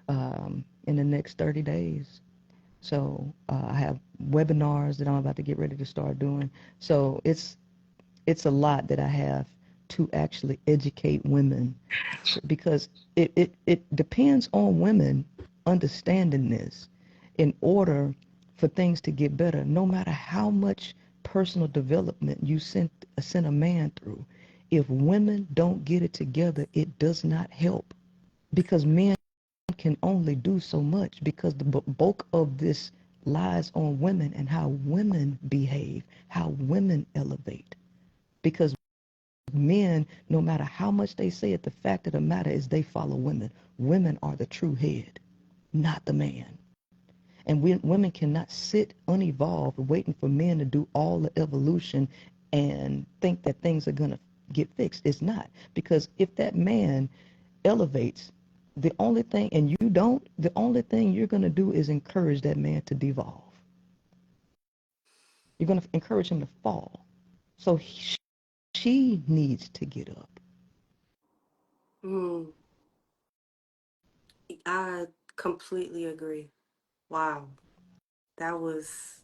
in the next 30 days. So I have webinars that I'm about to get ready to start doing. So it's a lot that I have to actually educate women, because it depends on women understanding this in order for things to get better. No matter how much personal development you send a man through, if women don't get it together, it does not help, because men can only do so much, because the bulk of this lies on women and how women behave, how women elevate. Because men, no matter how much they say it, the fact of the matter is they follow women. Women are the true head, not the man. And women cannot sit unevolved waiting for men to do all the evolution and think that things are going to get fixed. It's not. Because if that man elevates, the only thing, and you don't, the only thing you're going to do is encourage that man to devolve. You're going to encourage him to fall. So she needs to get up. Mm, I completely agree. Wow, that was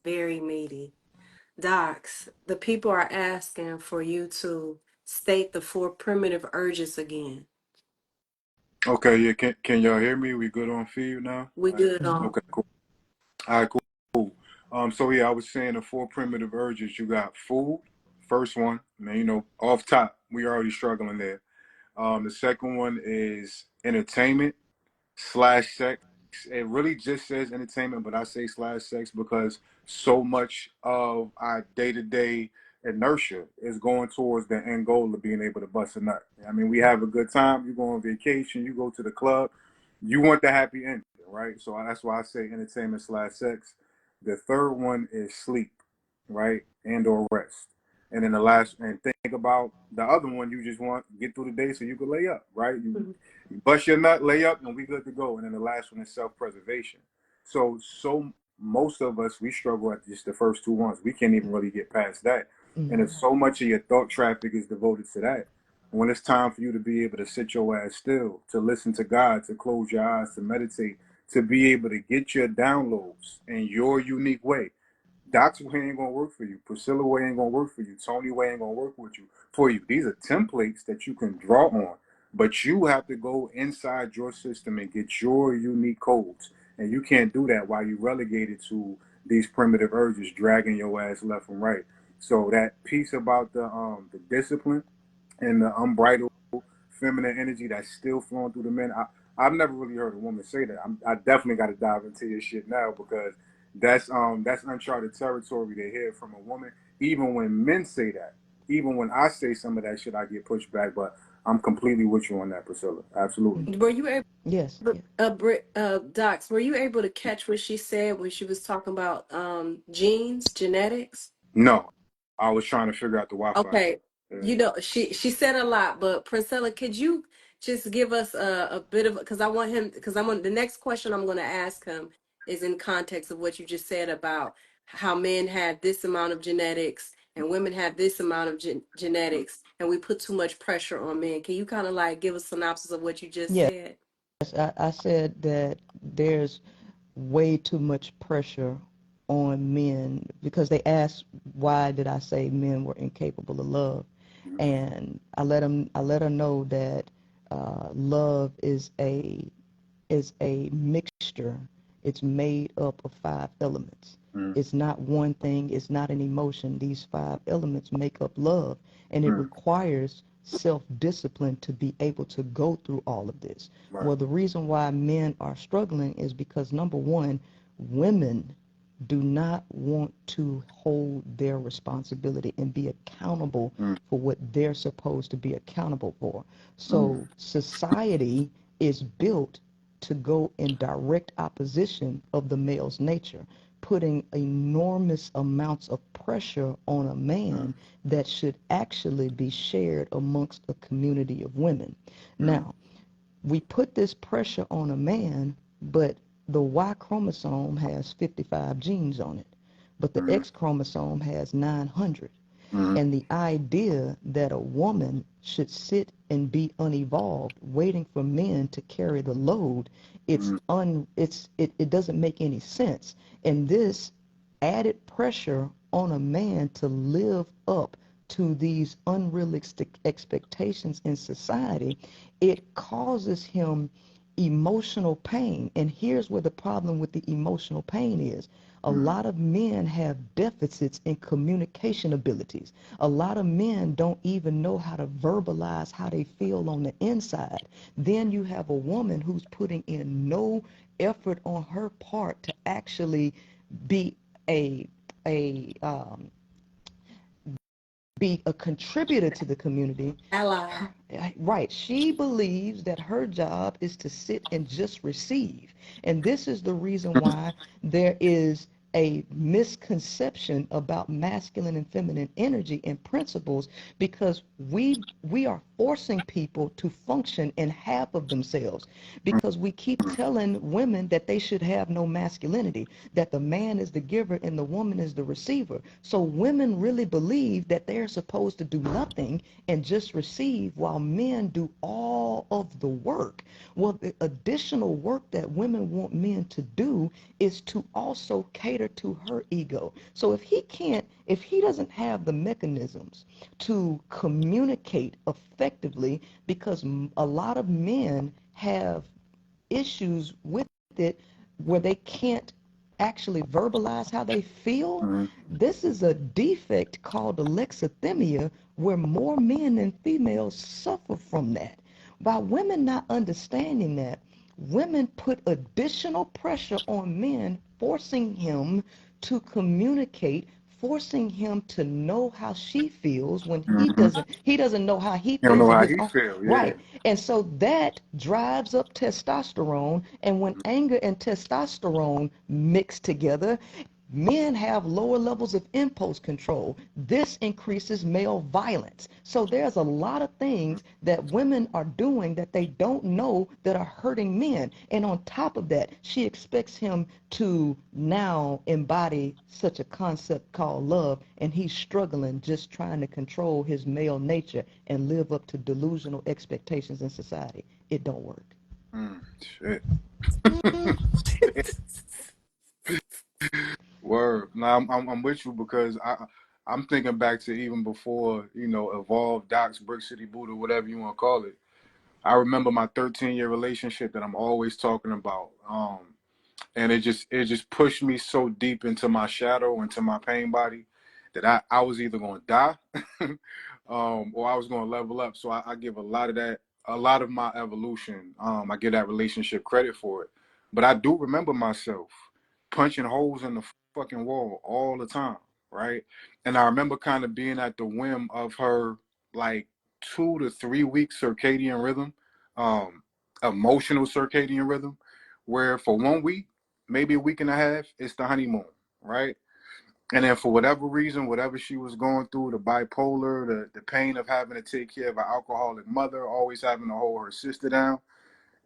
very meaty. Docs, the people are asking for you to state the 4 primitive urges again. Okay, yeah, can y'all hear me? We good on feed now? We good on. Okay, cool. All right, cool. So yeah, I was saying the 4 primitive urges. You got food, first one, man, off top, we already struggling there. The second one is entertainment slash sex. It really just says entertainment, but I say slash sex because so much of our day-to-day inertia is going towards the end goal of being able to bust a nut. I mean, we have a good time. You go on vacation, you go to the club, you want the happy ending, right? So that's why I say entertainment slash sex. The third one is sleep, right? And or rest. And then the last, and think about the other one, you just want to get through the day so you can lay up, right? You bust your nut, lay up, and we good to go. And then the last one is self-preservation. So most of us, we struggle at just the first 2 ones. We can't even really get past that. And if so much of your thought traffic is devoted to that, when it's time for you to be able to sit your ass still, to listen to God, to close your eyes, to meditate, to be able to get your downloads in your unique way, Doc's way ain't gonna work for you. Priscilla way ain't gonna work for you. Tony way ain't gonna work with you for you. These are templates that you can draw on, but you have to go inside your system and get your unique codes. And you can't do that while you're relegated to these primitive urges dragging your ass left and right. So that piece about the discipline and the unbridled feminine energy that's still flowing through the men. I've never really heard a woman say that. I definitely got to dive into your shit now because that's uncharted territory to hear from a woman. Even when men say that, even when I say some of that shit, I get pushed back. But I'm completely with you on that, Priscilla. Absolutely. Were you able, Yes, yes. Docs, were you able to catch what she said when she was talking about genes, genetics? No, I was trying to figure out the Wi-Fi. Okay. Yeah. You know, she said a lot, but Princella, could you just give us a bit of, because I want him, because I'm on the next question I'm going to ask him is in context of what you just said about how men have this amount of genetics and women have this amount of genetics, and we put too much pressure on men. Can you kind of like give a synopsis of what you just Yes, said? I said that there's way too much pressure on men because they asked why did I say men were incapable of love, and I let her know that love is a mixture. It's made up of 5 elements. It's not one thing. It's not an emotion. These 5 elements make up love, and it requires self-discipline to be able to go through all of this. Right. Well, the reason why men are struggling is because, number one, women do not want to hold their responsibility and be accountable for what they're supposed to be accountable for. So society is built to go in direct opposition of the male's nature, putting enormous amounts of pressure on a man that should actually be shared amongst a community of women. Now, we put this pressure on a man, but the Y chromosome has 55 genes on it, but the X chromosome has 900. And the idea that a woman should sit and be unevolved, waiting for men to carry the load, it doesn't make any sense. And this added pressure on a man to live up to these unrealistic expectations in society, it causes him emotional pain. And here's where the problem with the emotional pain is. A lot of men have deficits in communication abilities. A lot of men don't even know how to verbalize how they feel on the inside. Then you have a woman who's putting in no effort on her part to actually be a a um, be a contributor to the community. Ally. Right. She believes that her job is to sit and just receive. And this is the reason why there is a misconception about masculine and feminine energy and principles, because we are forcing people to function in half of themselves, because we keep telling women that they should have no masculinity, that the man is the giver and the woman is the receiver. So women really believe that they're supposed to do nothing and just receive, while men do all of the work. Well, the additional work that women want men to do is to also cater to her ego. So if he doesn't have the mechanisms to communicate effectively, because a lot of men have issues with it where they can't actually verbalize how they feel. This is a defect called alexithymia, where more men than females suffer from that. By women not understanding that, women put additional pressure on men, forcing him to communicate, forcing him to know how she feels when he doesn't know how he You don't feels know in how his he own feel, yeah. right. And so that drives up testosterone, and when anger and testosterone mix together, men have lower levels of impulse control. This increases male violence. So there's a lot of things that women are doing that they don't know that are hurting men. And on top of that, she expects him to now embody such a concept called love, and he's struggling just trying to control his male nature and live up to delusional expectations in society. It don't work. Shit. Word. Now I'm with you, because I'm thinking back to even before, Evolve, Docs, Brick City Buddha, whatever you want to call it. I remember my 13-year relationship that I'm always talking about. And it just pushed me so deep into my shadow, into my pain body, that I was either going to die or I was going to level up. So I give a lot of that, a lot of my evolution. I give that relationship credit for it. But I do remember myself punching holes in the fucking wall all the time, right? And I remember kind of being at the whim of her, like, 2 to 3 week circadian rhythm, emotional circadian rhythm, where for one week, maybe a week and a half, it's the honeymoon, right? And then for whatever reason, whatever she was going through, the bipolar, the pain of having to take care of an alcoholic mother, always having to hold her sister down,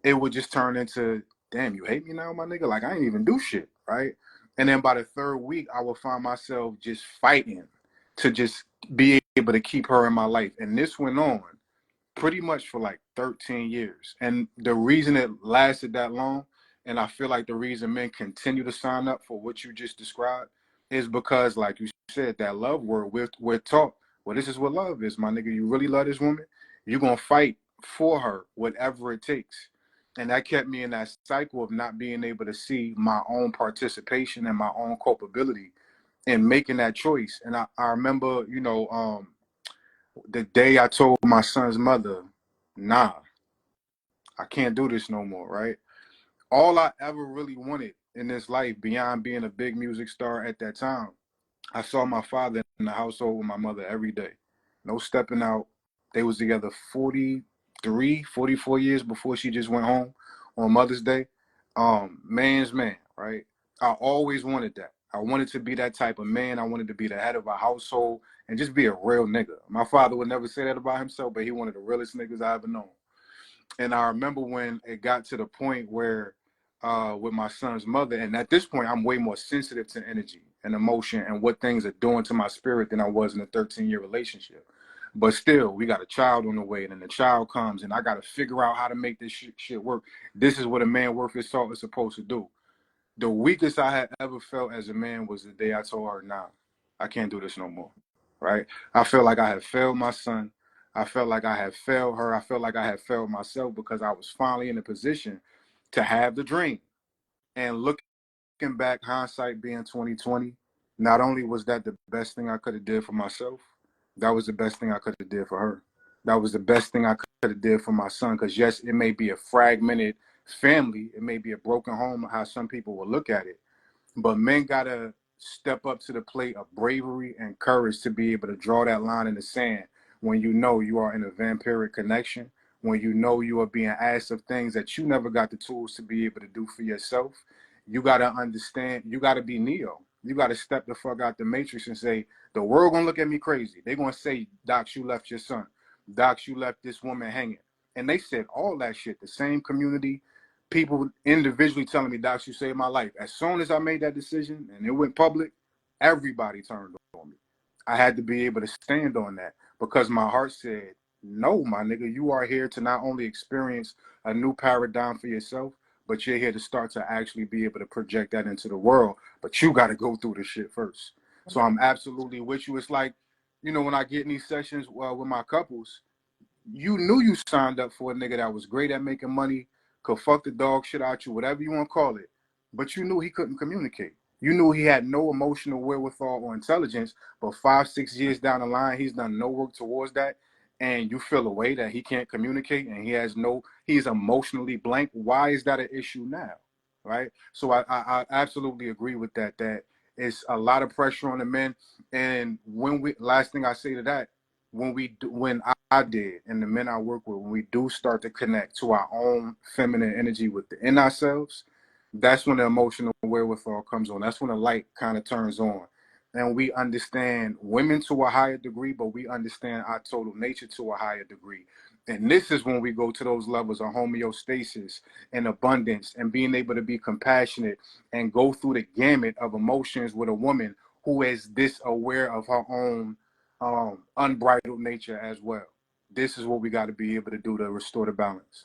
it would just turn into, damn, you hate me now, my nigga? Like, I ain't even do shit, right? And then by the third week, I would find myself just fighting to just be able to keep her in my life. And this went on pretty much for like 13 years. And the reason it lasted that long, and I feel like the reason men continue to sign up for what you just described, is because, like you said, that love word, we're taught, well, this is what love is, my nigga. You really love this woman, you're going to fight for her, whatever it takes. And that kept me in that cycle of not being able to see my own participation and my own culpability in making that choice. And I remember, the day I told my son's mother, nah, I can't do this no more, right? All I ever really wanted in this life, beyond being a big music star at that time, I saw my father in the household with my mother every day. No stepping out. They was together 43, 44 years before she just went home on Mother's Day. Man's man, right? I always wanted that. I wanted to be that type of man. I wanted to be the head of a household and just be a real nigga. My father would never say that about himself, but he one of the realest niggas I ever known. And I remember when it got to the point where with my son's mother, and at this point I'm way more sensitive to energy and emotion and what things are doing to my spirit than I was in a 13-year relationship. But still, we got a child on the way, and then the child comes, and I got to figure out how to make this shit work. This is what a man worth his salt is supposed to do. The weakest I had ever felt as a man was the day I told her, nah, I can't do this no more, right? I felt like I had failed my son. I felt like I had failed her. I felt like I had failed myself because I was finally in a position to have the dream. And looking back, hindsight being 2020, not only was that the best thing I could have did for myself, that was the best thing I could have did for her. That was the best thing I could have did for my son. Because yes, it may be a fragmented family, it may be a broken home, how some people will look at it, but men gotta step up to the plate of bravery and courage to be able to draw that line in the sand when you know you are in a vampiric connection, when you know you are being asked of things that you never got the tools to be able to do for yourself. You gotta understand, you gotta be Neo. You gotta step the fuck out the matrix and say, the world gonna look at me crazy. They gonna say, Doc, you left your son. Doc, you left this woman hanging. And they said all that shit, the same community, people individually telling me, Doc, you saved my life. As soon as I made that decision and it went public, everybody turned on me. I had to be able to stand on that because my heart said, no, my nigga, you are here to not only experience a new paradigm for yourself, but you're here to start to actually be able to project that into the world. But you got to go through the shit first. So I'm absolutely with you. It's like, when I get in these sessions with my couples, you knew you signed up for a nigga that was great at making money, could fuck the dog shit out you, whatever you want to call it. But you knew he couldn't communicate. You knew he had no emotional wherewithal or intelligence, but 5-6 years down the line, he's done no work towards that. And you feel a way that he can't communicate and he's emotionally blank. Why is that an issue now? Right? So I absolutely agree with that it's a lot of pressure on the men. And last thing I say to that, when I did, and the men I work with, when we do start to connect to our own feminine energy within ourselves, that's when the emotional wherewithal comes on. That's when the light kind of turns on. And we understand women to a higher degree, but we understand our total nature to a higher degree. And this is when we go to those levels of homeostasis and abundance and being able to be compassionate and go through the gamut of emotions with a woman who is this aware of her own unbridled nature as well. This is what we got to be able to do to restore the balance.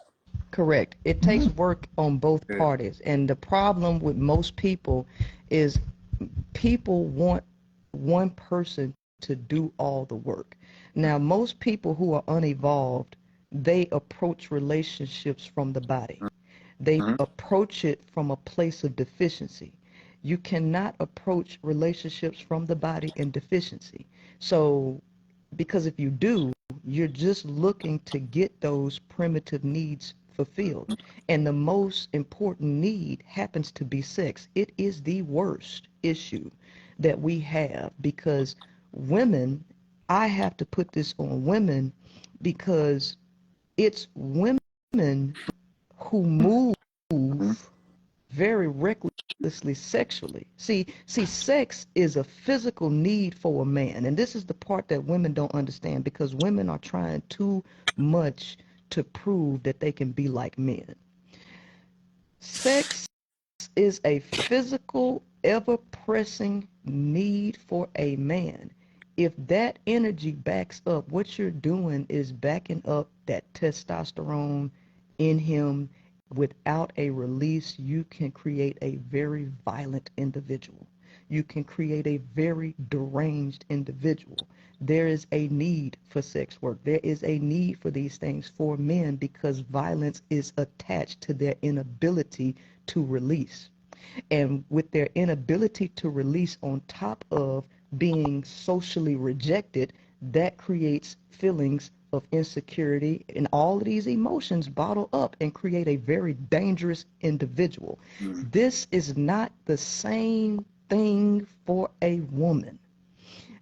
Correct. It takes work on both Yeah. parties. And the problem with most people is people want one person to do all the work. Now, most people who are unevolved, they approach relationships from the body. They Mm-hmm. approach it from a place of deficiency. You cannot approach relationships from the body in deficiency. So, because if you do, you're just looking to get those primitive needs fulfilled. And the most important need happens to be sex. It is the worst issue that we have because women, I have to put this on women because it's women who move Mm-hmm. very recklessly sexually. See, sex is a physical need for a man, and this is the part that women don't understand because women are trying too much to prove that they can be like men. Sex is a physical, ever-pressing need for a man. If that energy backs up, what you're doing is backing up that testosterone in him. Without a release, you can create a very violent individual. You can create a very deranged individual. There is a need for sex work. There is a need for these things for men because violence is attached to their inability to release. And with their inability to release on top of being socially rejected, that creates feelings of insecurity, and all of these emotions bottle up and create a very dangerous individual. Mm. This is not the same thing for a woman.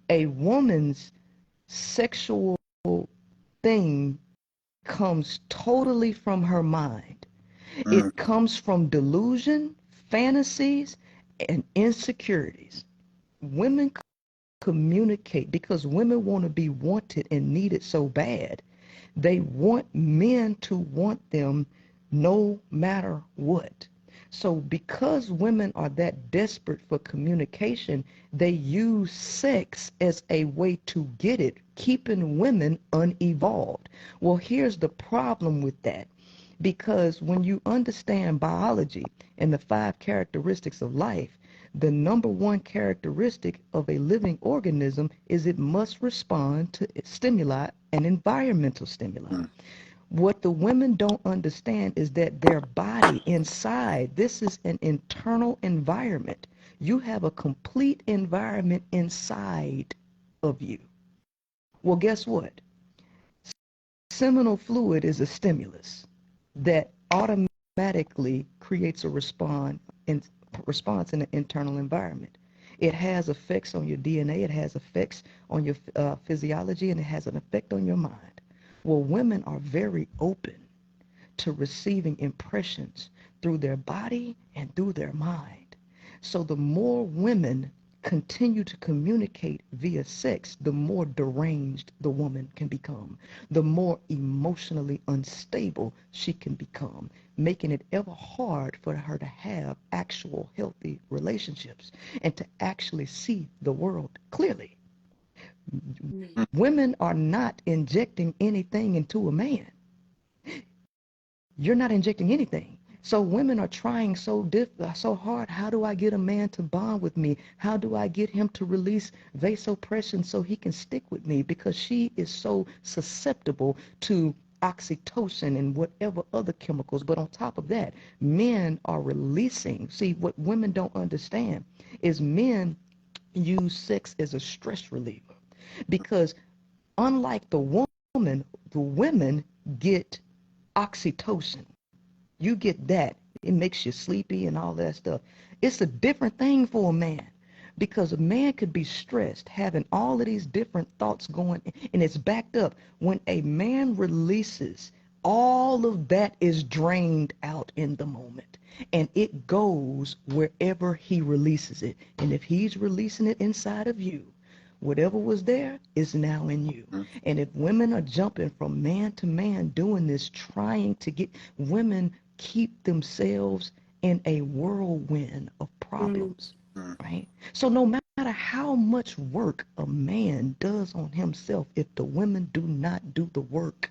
A woman's sexual thing comes totally from her mind. Mm. It comes from delusion, fantasies, and insecurities. Women communicate because women want to be wanted and needed so bad. They want men to want them no matter what. So because women are that desperate for communication, they use sex as a way to get it, keeping women unevolved. Well, here's the problem with that. Because when you understand biology and the 5 characteristics of life, the number one characteristic of a living organism is it must respond to stimuli and environmental stimuli. Mm. What the women don't understand is that their body inside, this is an internal environment. You have a complete environment inside of you. Well, guess what? Seminal fluid is a stimulus that automatically creates a response in the internal environment. It has effects on your DNA, it has effects on your physiology, and it has an effect on your mind. Well, women are very open to receiving impressions through their body and through their mind. So the more women continue to communicate via sex, the more deranged the woman can become, the more emotionally unstable she can become, making it ever hard for her to have actual healthy relationships and to actually see the world clearly. Mm. Women are not injecting anything into a man. You're not injecting anything. So women are trying so hard. How do I get a man to bond with me? How do I get him to release vasopressin so he can stick with me? Because she is so susceptible to oxytocin and whatever other chemicals. But on top of that, men are releasing. See, what women don't understand is men use sex as a stress reliever. Because unlike woman, the women get oxytocin. You get that. It makes you sleepy and all that stuff. It's a different thing for a man because a man could be stressed, having all of these different thoughts going, and it's backed up. When a man releases, all of that is drained out in the moment, and it goes wherever he releases it. And if he's releasing it inside of you, whatever was there is now in you. Mm. And if women are jumping from man to man doing this, trying to get women keep themselves in a whirlwind of Mm. problems, Mm. right? So no matter how much work a man does on himself, if the women do not do the work,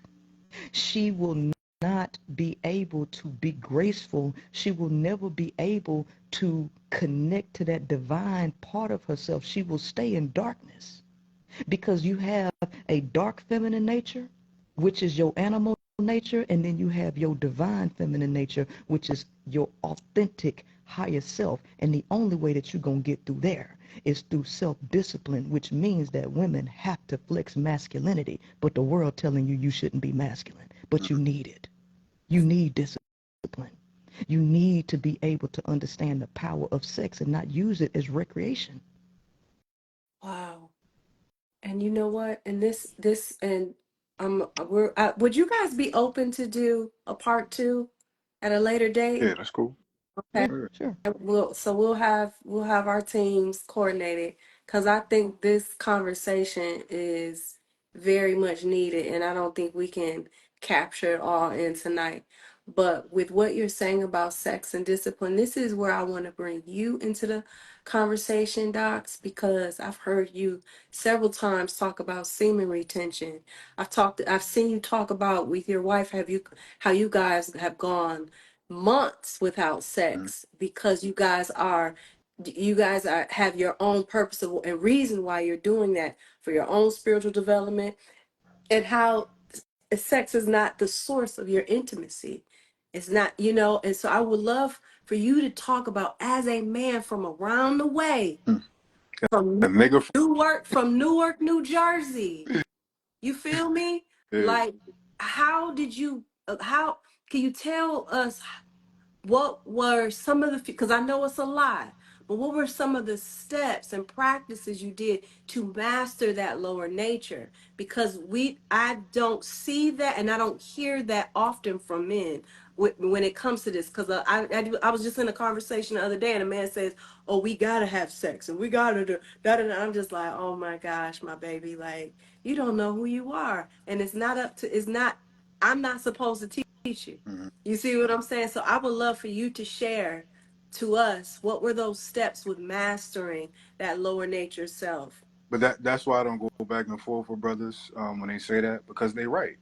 she will not be able to be graceful. She will never be able to connect to that divine part of herself. She will stay in darkness because you have a dark feminine nature, which is your animal nature, and then you have your divine feminine nature, which is your authentic higher self. And the only way that you're going to get through there is through self-discipline, which means that women have to flex masculinity, but the world telling you you shouldn't be masculine, but you need it. You need discipline. You need to be able to understand the power of sex and not use it as recreation. Wow. And you know what? And this and would you guys be open to do a part 2 at a later date? Yeah, that's cool. Okay. Sure. We'll have our teams coordinated because I think this conversation is very much needed, and I don't think we can capture it all in tonight. But with what you're saying about sex and discipline, this is where I want to bring you into the conversation, Docs, because I've heard you several times talk about semen retention. I've seen you talk about with your wife, how you guys have gone months without sex because you guys are have your own purpose and reason why you're doing that for your own spiritual development, and how sex is not the source of your intimacy. It's not, and so I would love for you to talk about, as a man from around the way, The from nigga. Newark, New Jersey. You feel me? Yeah. Like, how can you tell us what were some of the, because I know it's a lot, but what were some of the steps and practices you did to master that lower nature? Because I don't see that, and I don't hear that often from men when it comes to this. Because I was just in a conversation the other day, and a man says, "Oh, we gotta have sex, and we gotta do that," and I'm just like, "Oh my gosh, my baby, like, you don't know who you are, and it's not. I'm not supposed to teach you." Mhm. You see what I'm saying? So I would love for you to share to us, what were those steps with mastering that lower nature self? But that's why I don't go back and forth with brothers when they say that, because they right.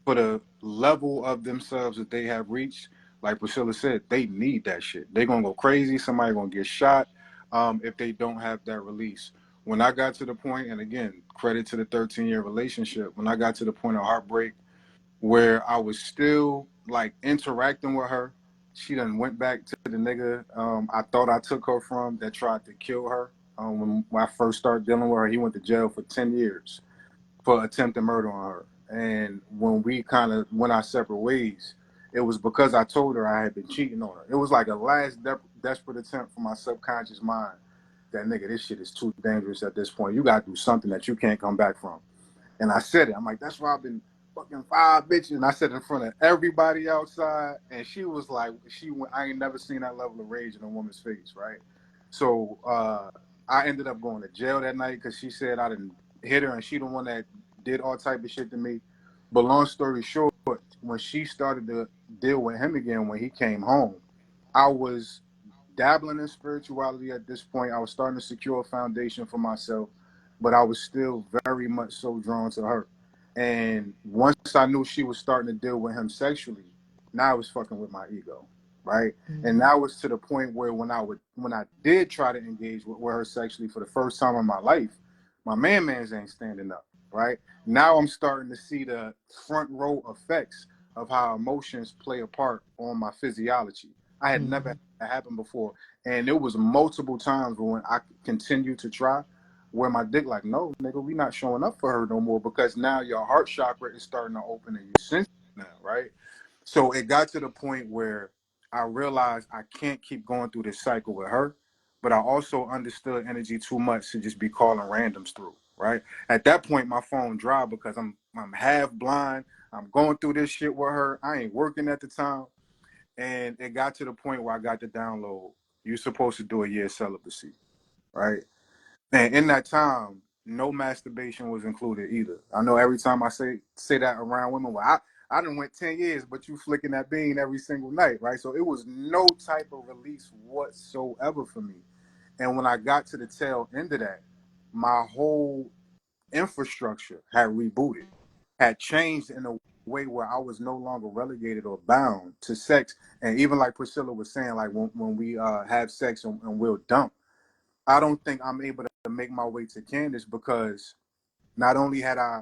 For the level of themselves that they have reached, like Priscilla said, they need that shit. They're gonna go crazy. Somebody gonna get shot if they don't have that release. When I got to the point, and again, credit to the 13-year relationship, when I got to the point of heartbreak where I was still like interacting with her, she done went back to the nigga I thought I took her from that tried to kill her. When I first started dealing with her, he went to jail for 10 years for attempted murder on her. And when we kind of went our separate ways, it was because I told her I had been cheating on her. It was like a last desperate attempt for my subconscious mind that, nigga, this shit is too dangerous at this point. You got to do something that you can't come back from. And I said it. I'm like, that's why I've been fucking 5 bitches. And I said it in front of everybody outside. And she was like, I ain't never seen that level of rage in a woman's face, right? So I ended up going to jail that night because she said I didn't hit her, and she the one that did all type of shit to me. But long story short, when she started to deal with him again when he came home, I was dabbling in spirituality at this point. I was starting to secure a foundation for myself, but I was still very much so drawn to her. And once I knew she was starting to deal with him sexually, now I was fucking with my ego, right? And that was to the point where when I did try to engage with her sexually for the first time in my life, my man's ain't standing up, right? Now I'm starting to see the front row effects of how emotions play a part on my physiology. I had never had that happen before, and it was multiple times when I continued to try, where my dick like, no, nigga, we not showing up for her no more, because now your heart chakra is starting to open and you sense it now, right? So it got to the point where I realized I can't keep going through this cycle with her, but I also understood energy too much to just be calling randoms through, right? At that point, my phone dropped because I'm half blind. I'm going through this shit with her. I ain't working at the time. And it got to the point where I got the download. You're supposed to do a year celibacy, right? And in that time, no masturbation was included either. I know every time I say that around women, well, I done went 10 years, but you flicking that bean every single night, right? So it was no type of release whatsoever for me. And when I got to the tail end of that, my whole infrastructure had rebooted, had changed in a way where I was no longer relegated or bound to sex. And even like Priscilla was saying, like when we have sex and we'll dump, I don't think I'm able to make my way to Candace, because not only had I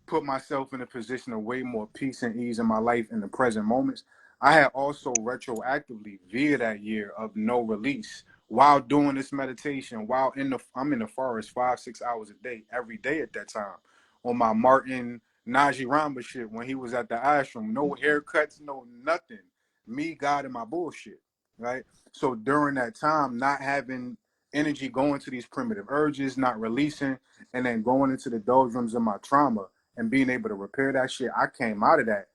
put myself in a position of way more peace and ease in my life in the present moments, I had also retroactively, via that year of no release, while doing this meditation, while I'm in the forest 5-6 hours a day, every day at that time, on my Martin Najee Ramba shit when he was at the ashram, no haircuts, no nothing, me, God, and my bullshit, right? So during that time, not having energy going to these primitive urges, not releasing, and then going into the doldrums of my trauma, and being able to repair that shit, I came out of that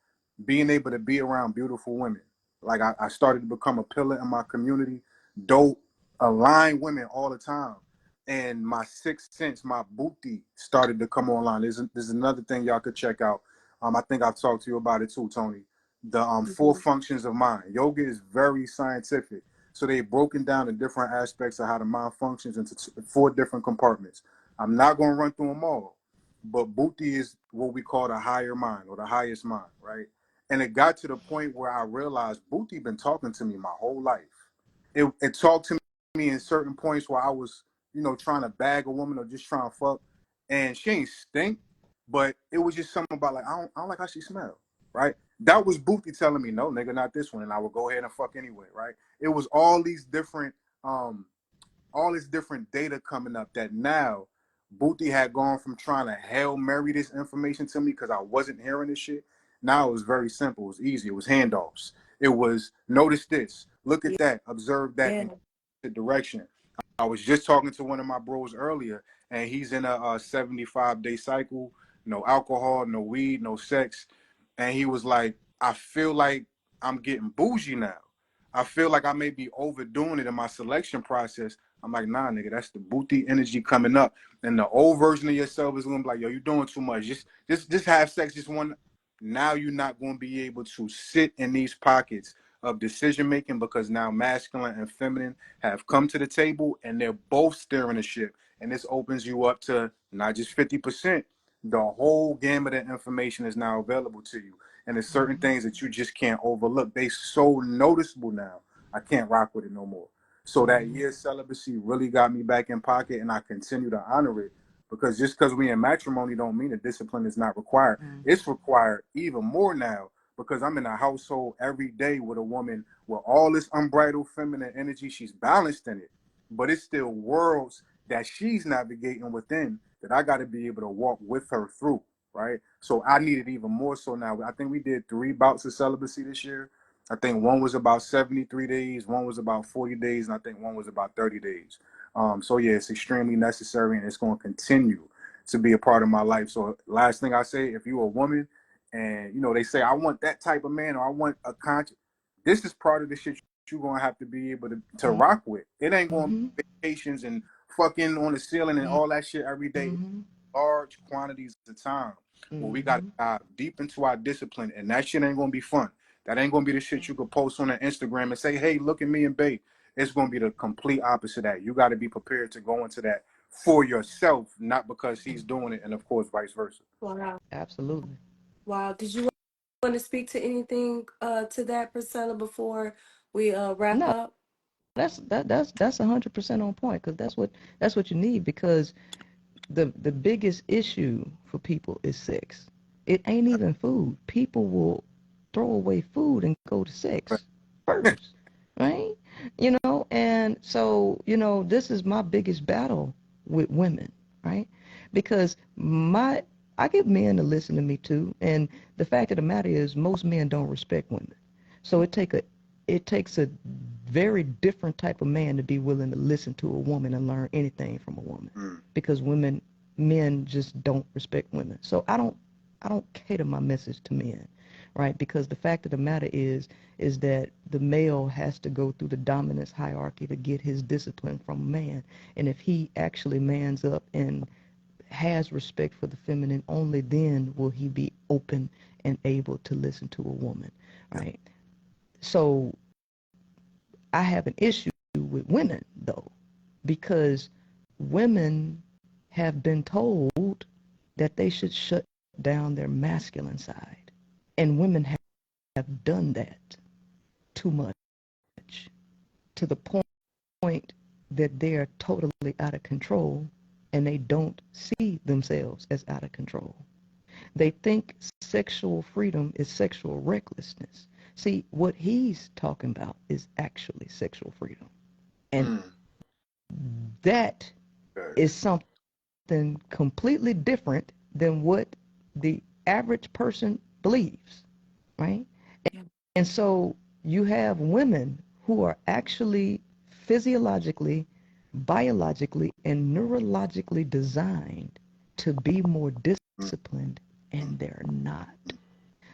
being able to be around beautiful women, Like I started to become a pillar in my community. Dope, aligned women all the time. And my sixth sense, my booty started to come online. There's another thing y'all could check out. I think I've talked to you about it too, Tony. The four functions of mind. Yoga is very scientific. So they've broken down the different aspects of how the mind functions into four different compartments. I'm not going to run through them all, but Bhuti is what we call the higher mind or the highest mind, right? And it got to the point where I realized Bhuti been talking to me my whole life. It talked to me in certain points where I was, trying to bag a woman or just trying to fuck, and she ain't stink, but it was just something about like I don't like how she smelled, right? That was Booty telling me, no, nigga, not this one, and I would go ahead and fuck anyway, right? It was all this different data coming up that now Booty had gone from trying to Hail Mary this information to me because I wasn't hearing this shit. Now it was very simple. It was easy. It was handoffs. It was notice this, look at that, observe that, and the direction. I was just talking to one of my bros earlier, and he's in a 75-day cycle, no alcohol, no weed, no sex. And he was like, I feel like I'm getting bougie now. I feel like I may be overdoing it in my selection process. I'm like, nah, nigga, that's the booty energy coming up. And the old version of yourself is going to be like, yo, you're doing too much. Just have sex, just one. Now you're not going to be able to sit in these pockets of decision making because now masculine and feminine have come to the table and they're both steering the ship. And this opens you up to not just 50%. The whole gamut of information is now available to you. And there's certain things that you just can't overlook. They so noticeable now. I can't rock with it no more. So that year's celibacy really got me back in pocket, and I continue to honor it because just because we in matrimony don't mean that discipline is not required. It's required even more now because I'm in a household every day with a woman with all this unbridled feminine energy. She's balanced in it, but it's still worlds that she's navigating within that I got to be able to walk with her through, right? So I need it even more so now. I think we did 3 bouts of celibacy this year. I think one was about 73 days, one was about 40 days, and I think one was about 30 days. So yeah, it's extremely necessary, and it's going to continue to be a part of my life. So last thing I say, if you're a woman and, they say, I want that type of man or I want a conscious, this is part of the shit you're going to have to be able to rock with. It ain't going to be vacations and fucking on the ceiling and all that shit every day. Large quantities of time where we got to dive deep into our discipline, and that shit ain't going to be fun. That ain't going to be the shit you could post on Instagram and say, hey, look at me and babe. It's going to be the complete opposite of that. You got to be prepared to go into that for yourself, not because he's doing it, and of course, vice versa. Wow. Absolutely. Wow. Did you want to speak to anything to that, Priscilla, before we wrap No, up? that's 100% on point because that's what you need because the biggest issue for people is sex. It ain't even food. People will throw away food and go to sex first, right? And so, this is my biggest battle with women, right? Because I get men to listen to me too, and the fact of the matter is most men don't respect women. So it takes a very different type of man to be willing to listen to a woman and learn anything from a woman because men just don't respect women. So I don't cater my message to men, right? Because the fact of the matter is that the male has to go through the dominance hierarchy to get his discipline from a man. And if he actually mans up and has respect for the feminine, only then will he be open and able to listen to a woman, right? So I have an issue with women, though, because women have been told that they should shut down their masculine side. And women have done that too much to the point that they're totally out of control and they don't see themselves as out of control. They think sexual freedom is sexual recklessness. See, what he's talking about is actually sexual freedom. And that is something completely different than what the average person believes, right? And so you have women who are actually physiologically, biologically, and neurologically designed to be more disciplined, and they're not.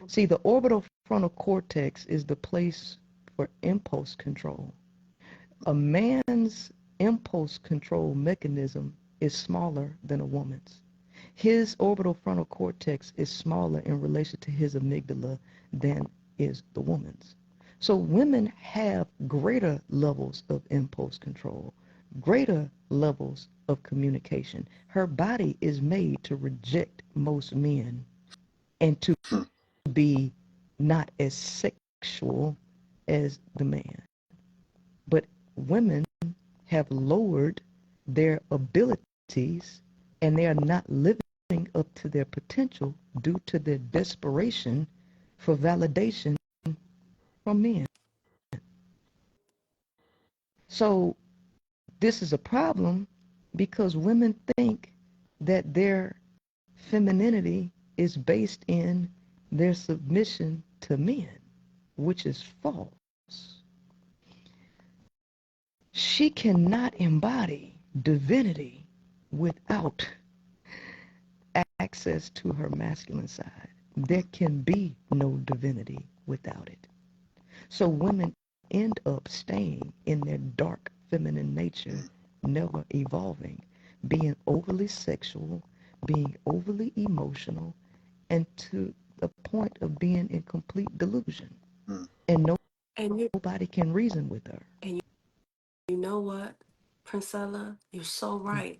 See, the orbital frontal cortex is the place for impulse control. A man's impulse control mechanism is smaller than a woman's. His orbital frontal cortex is smaller in relation to his amygdala than is the woman's. So women have greater levels of impulse control, greater levels of communication. Her body is made to reject most men and to be not as sexual as the man. But women have lowered their abilities and they are not living up to their potential due to their desperation for validation from men. So this is a problem because women think that their femininity is based in their submission to men, which is false. She cannot embody divinity without access to her masculine side. There can be no divinity without it. So women end up staying in their dark feminine nature, never evolving, being overly sexual, being overly emotional, and to the point of being in complete delusion. And And you nobody can reason with her. and you know what, Princella, you're so right.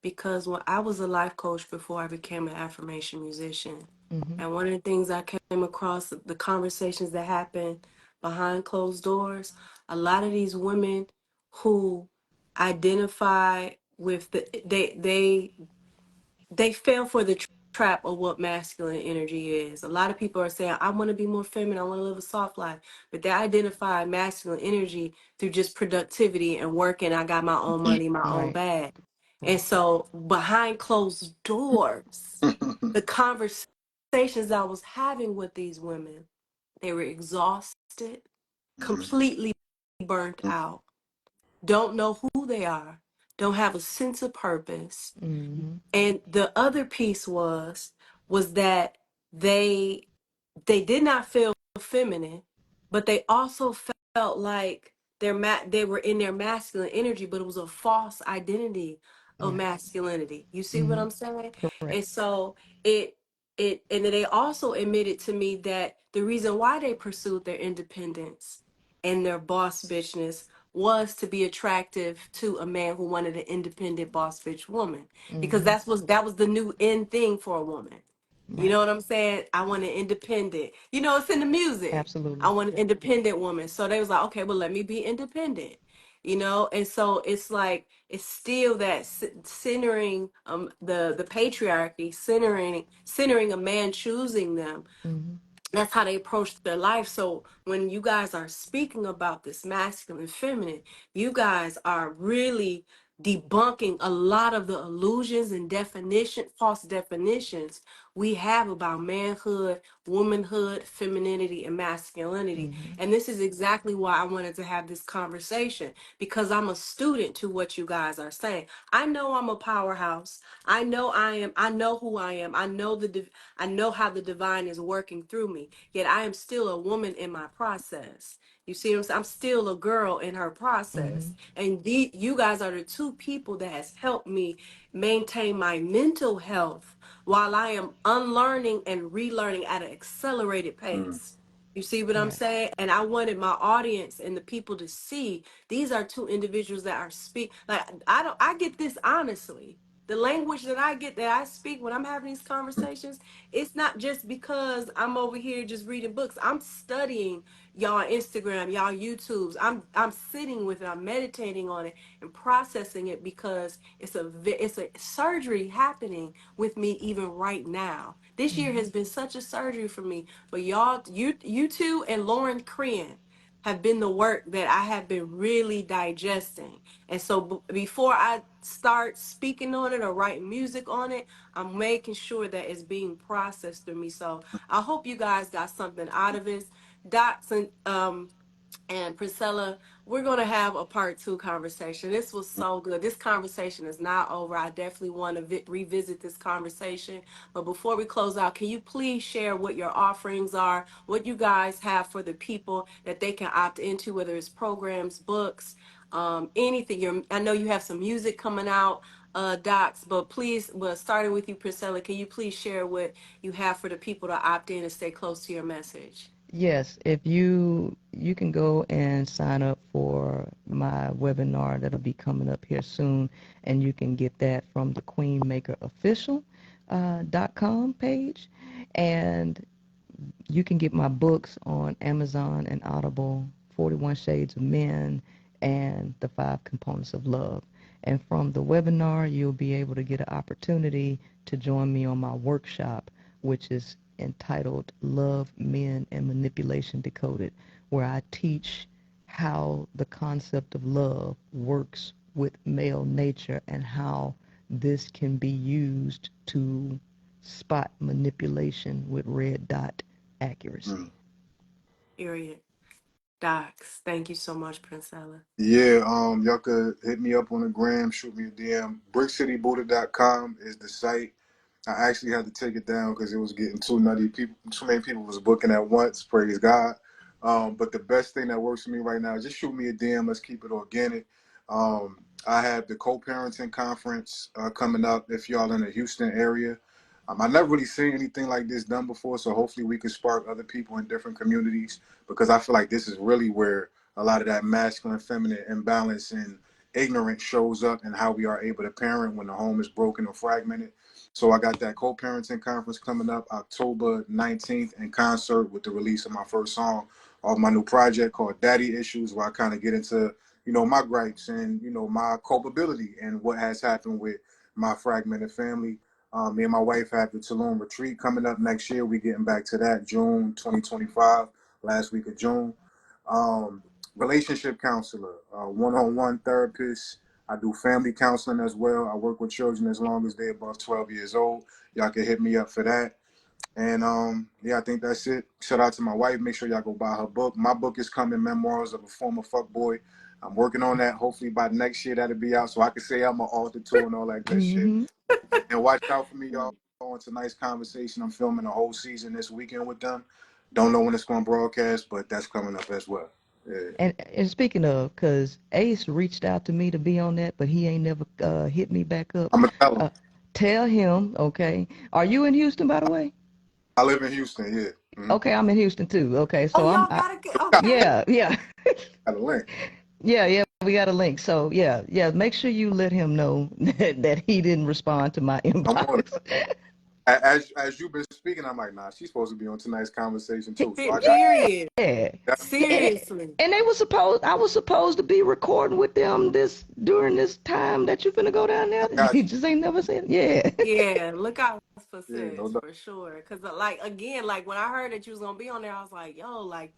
Because when I was a life coach before I became an affirmation musician, Mm-hmm. and one of the things I came across, the conversations that happen behind closed doors, a lot of these women who identify with they fell for the trap of what masculine energy is. A lot of people are saying, I want to be more feminine, I want to live a soft life. But they identify masculine energy through just productivity and working. I got my own money, my own Right, bag. And right. so behind closed doors, the conversations I was having with these women, they were exhausted, completely burnt out, don't know who they are, don't have a sense of purpose. Mm-hmm. And the other piece was that they they did not feel feminine, but they also felt like they were in their masculine energy, but it was a false identity of Right. masculinity. You see what Mm-hmm. I'm saying? Correct. And so it and then they also admitted to me that the reason why they pursued their independence and their boss bitchness was to be attractive to a man who wanted an independent boss bitch woman, because Mm-hmm. that was the new in thing for a woman. You know Right. what I'm saying? I want an independent. You know, it's in the music. I Absolutely. want an independent woman. So they was like, okay, well, let me be independent. You know, and so it's like it's still that centering the patriarchy, centering a man choosing them. Mm-hmm. That's how they approach their life. So when you guys are speaking about this masculine feminine, you guys are really debunking a lot of the illusions and false definitions we have about manhood, womanhood, femininity, and masculinity. Mm-hmm. And this is exactly why I wanted to have this conversation, because I'm a student to what you guys are saying. I know I'm a powerhouse. I know I am. I know who I am. I know how the divine is working through me. Yet I am still a woman in my process. You see what I'm saying? I'm still a girl in her Mm-hmm. process. And you guys are the two people that has helped me maintain my mental health while I am unlearning and relearning at an accelerated pace. You see what I'm Right. saying? And I wanted my audience and the people to see these are two individuals that are like I get this honestly. The language that I get, that I speak when I'm having these conversations, it's not just because I'm over here just reading books. I'm studying y'all Instagram, y'all YouTubes. I'm sitting with it. I'm meditating on it and processing it, because it's a surgery happening with me even right now. This year Mm-hmm. has been such a surgery for me. But y'all, you two and Lauren Crean have been the work that I have been really digesting. And so before I start speaking on it or writing music on it, I'm making sure that it's being processed through me. So I hope you guys got something out of it. Dots and And Priscilla, we're going to have a part two conversation. This was so good. This conversation is not over. I definitely want to revisit this conversation. But before we close out, can you please share what your offerings are, what you guys have for the people that they can opt into, whether it's programs, books, anything. I know you have some music coming out, Docs, but please, well, starting with you, Priscilla, can you please share what you have for the people to opt in and stay close to your message? Yes, if you can go and sign up for my webinar that'll be coming up here soon, and you can get that from the queenmakerofficial.com page, and you can get my books on Amazon and Audible, 41 Shades of Men and The 5 Components of Love. And from the webinar, you'll be able to get an opportunity to join me on my workshop, which is entitled Love, Men, and Manipulation Decoded, where I teach how the concept of love works with male nature and how this can be used to spot manipulation with red dot accuracy. Period. Docs, thank you so much, Princella. Yeah, y'all could hit me up on the gram, shoot me a DM. BrickCityBuddha.com is the site. I actually had to take it down because it was getting too nutty. People, too many people was booking at once. Praise God. But the best thing that works for me right now is just shoot me a DM. Let's keep it organic. I have the co-parenting conference coming up if y'all in the Houston area. I never really seen anything like this done before, so hopefully we can spark other people in different communities, because I feel like this is really where a lot of that masculine feminine imbalance and ignorance shows up, and how we are able to parent when the home is broken or fragmented. So I got that co-parenting conference coming up October 19th in concert with the release of my first song off my new project called Daddy Issues, where I kind of get into, my gripes and, my culpability and what has happened with my fragmented family. Me and my wife have the Tulum retreat coming up next year. We getting back to that June 2025, last week of June. Um, Relationship counselor, one-on-one therapist. I do family counseling as well. I work with children as long as they're above 12 years old. Y'all can hit me up for that. And yeah, I think that's it. Shout out to my wife. Make sure y'all go buy her book. My book is coming, Memoirs of a Former Fuckboy. I'm working on that. Hopefully by next year that'll be out, so I can say I'm an author too and all that good shit. Mm-hmm. And watch out for me, y'all. On tonight's conversation, I'm filming a whole season this weekend with them. Don't know when it's going to broadcast, but that's coming up as well. Yeah. And speaking of, because Ace reached out to me to be on that, but he ain't never hit me back up. I'm going to tell him. Tell him, okay. Are you in Houston, by the way? I live in Houston, yeah. Mm-hmm. Okay, I'm in Houston too. Okay, Oh, so y'all gotta get okay. yeah. Got a link. Yeah, we got a link. So yeah, make sure you let him know that he didn't respond to my I'm on inbox. it. As you've been speaking, I'm like, nah, she's supposed to be on tonight's conversation too. So I got Period. Yeah. that. Seriously. And I was supposed to be recording with them during this time that you finna go down there. I got He you. just ain't never said, yeah. Yeah, look out for Yeah, no sis doubt. for sure. Cause like again, like when I heard that you was gonna be on there, I was like, yo, like,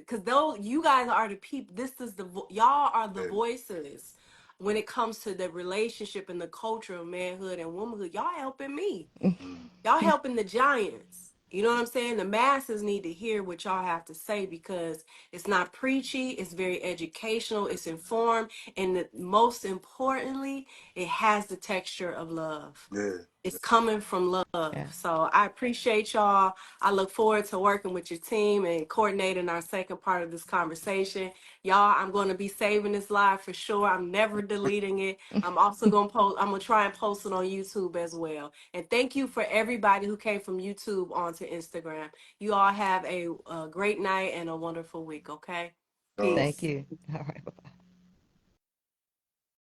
cause though you guys are the people. This is y'all are the Yeah. voices when it comes to the relationship and the culture of manhood and womanhood. Y'all helping me. Mm. Y'all helping the giants. You know what I'm saying? The masses need to hear what y'all have to say because it's not preachy, it's very educational, it's informed, and most importantly, it has the texture of love. Yeah. It's coming from love. Yeah. So I appreciate y'all. I look forward to working with your team and coordinating our second part of this conversation. Y'all, I'm going to be saving this live for sure. I'm never deleting it. I'm also going to post, I'm going to try and post it on YouTube as well. And thank you for everybody who came from YouTube onto Instagram. You all have a great night and a wonderful week, okay? Uh, Thank Peace. you. All right.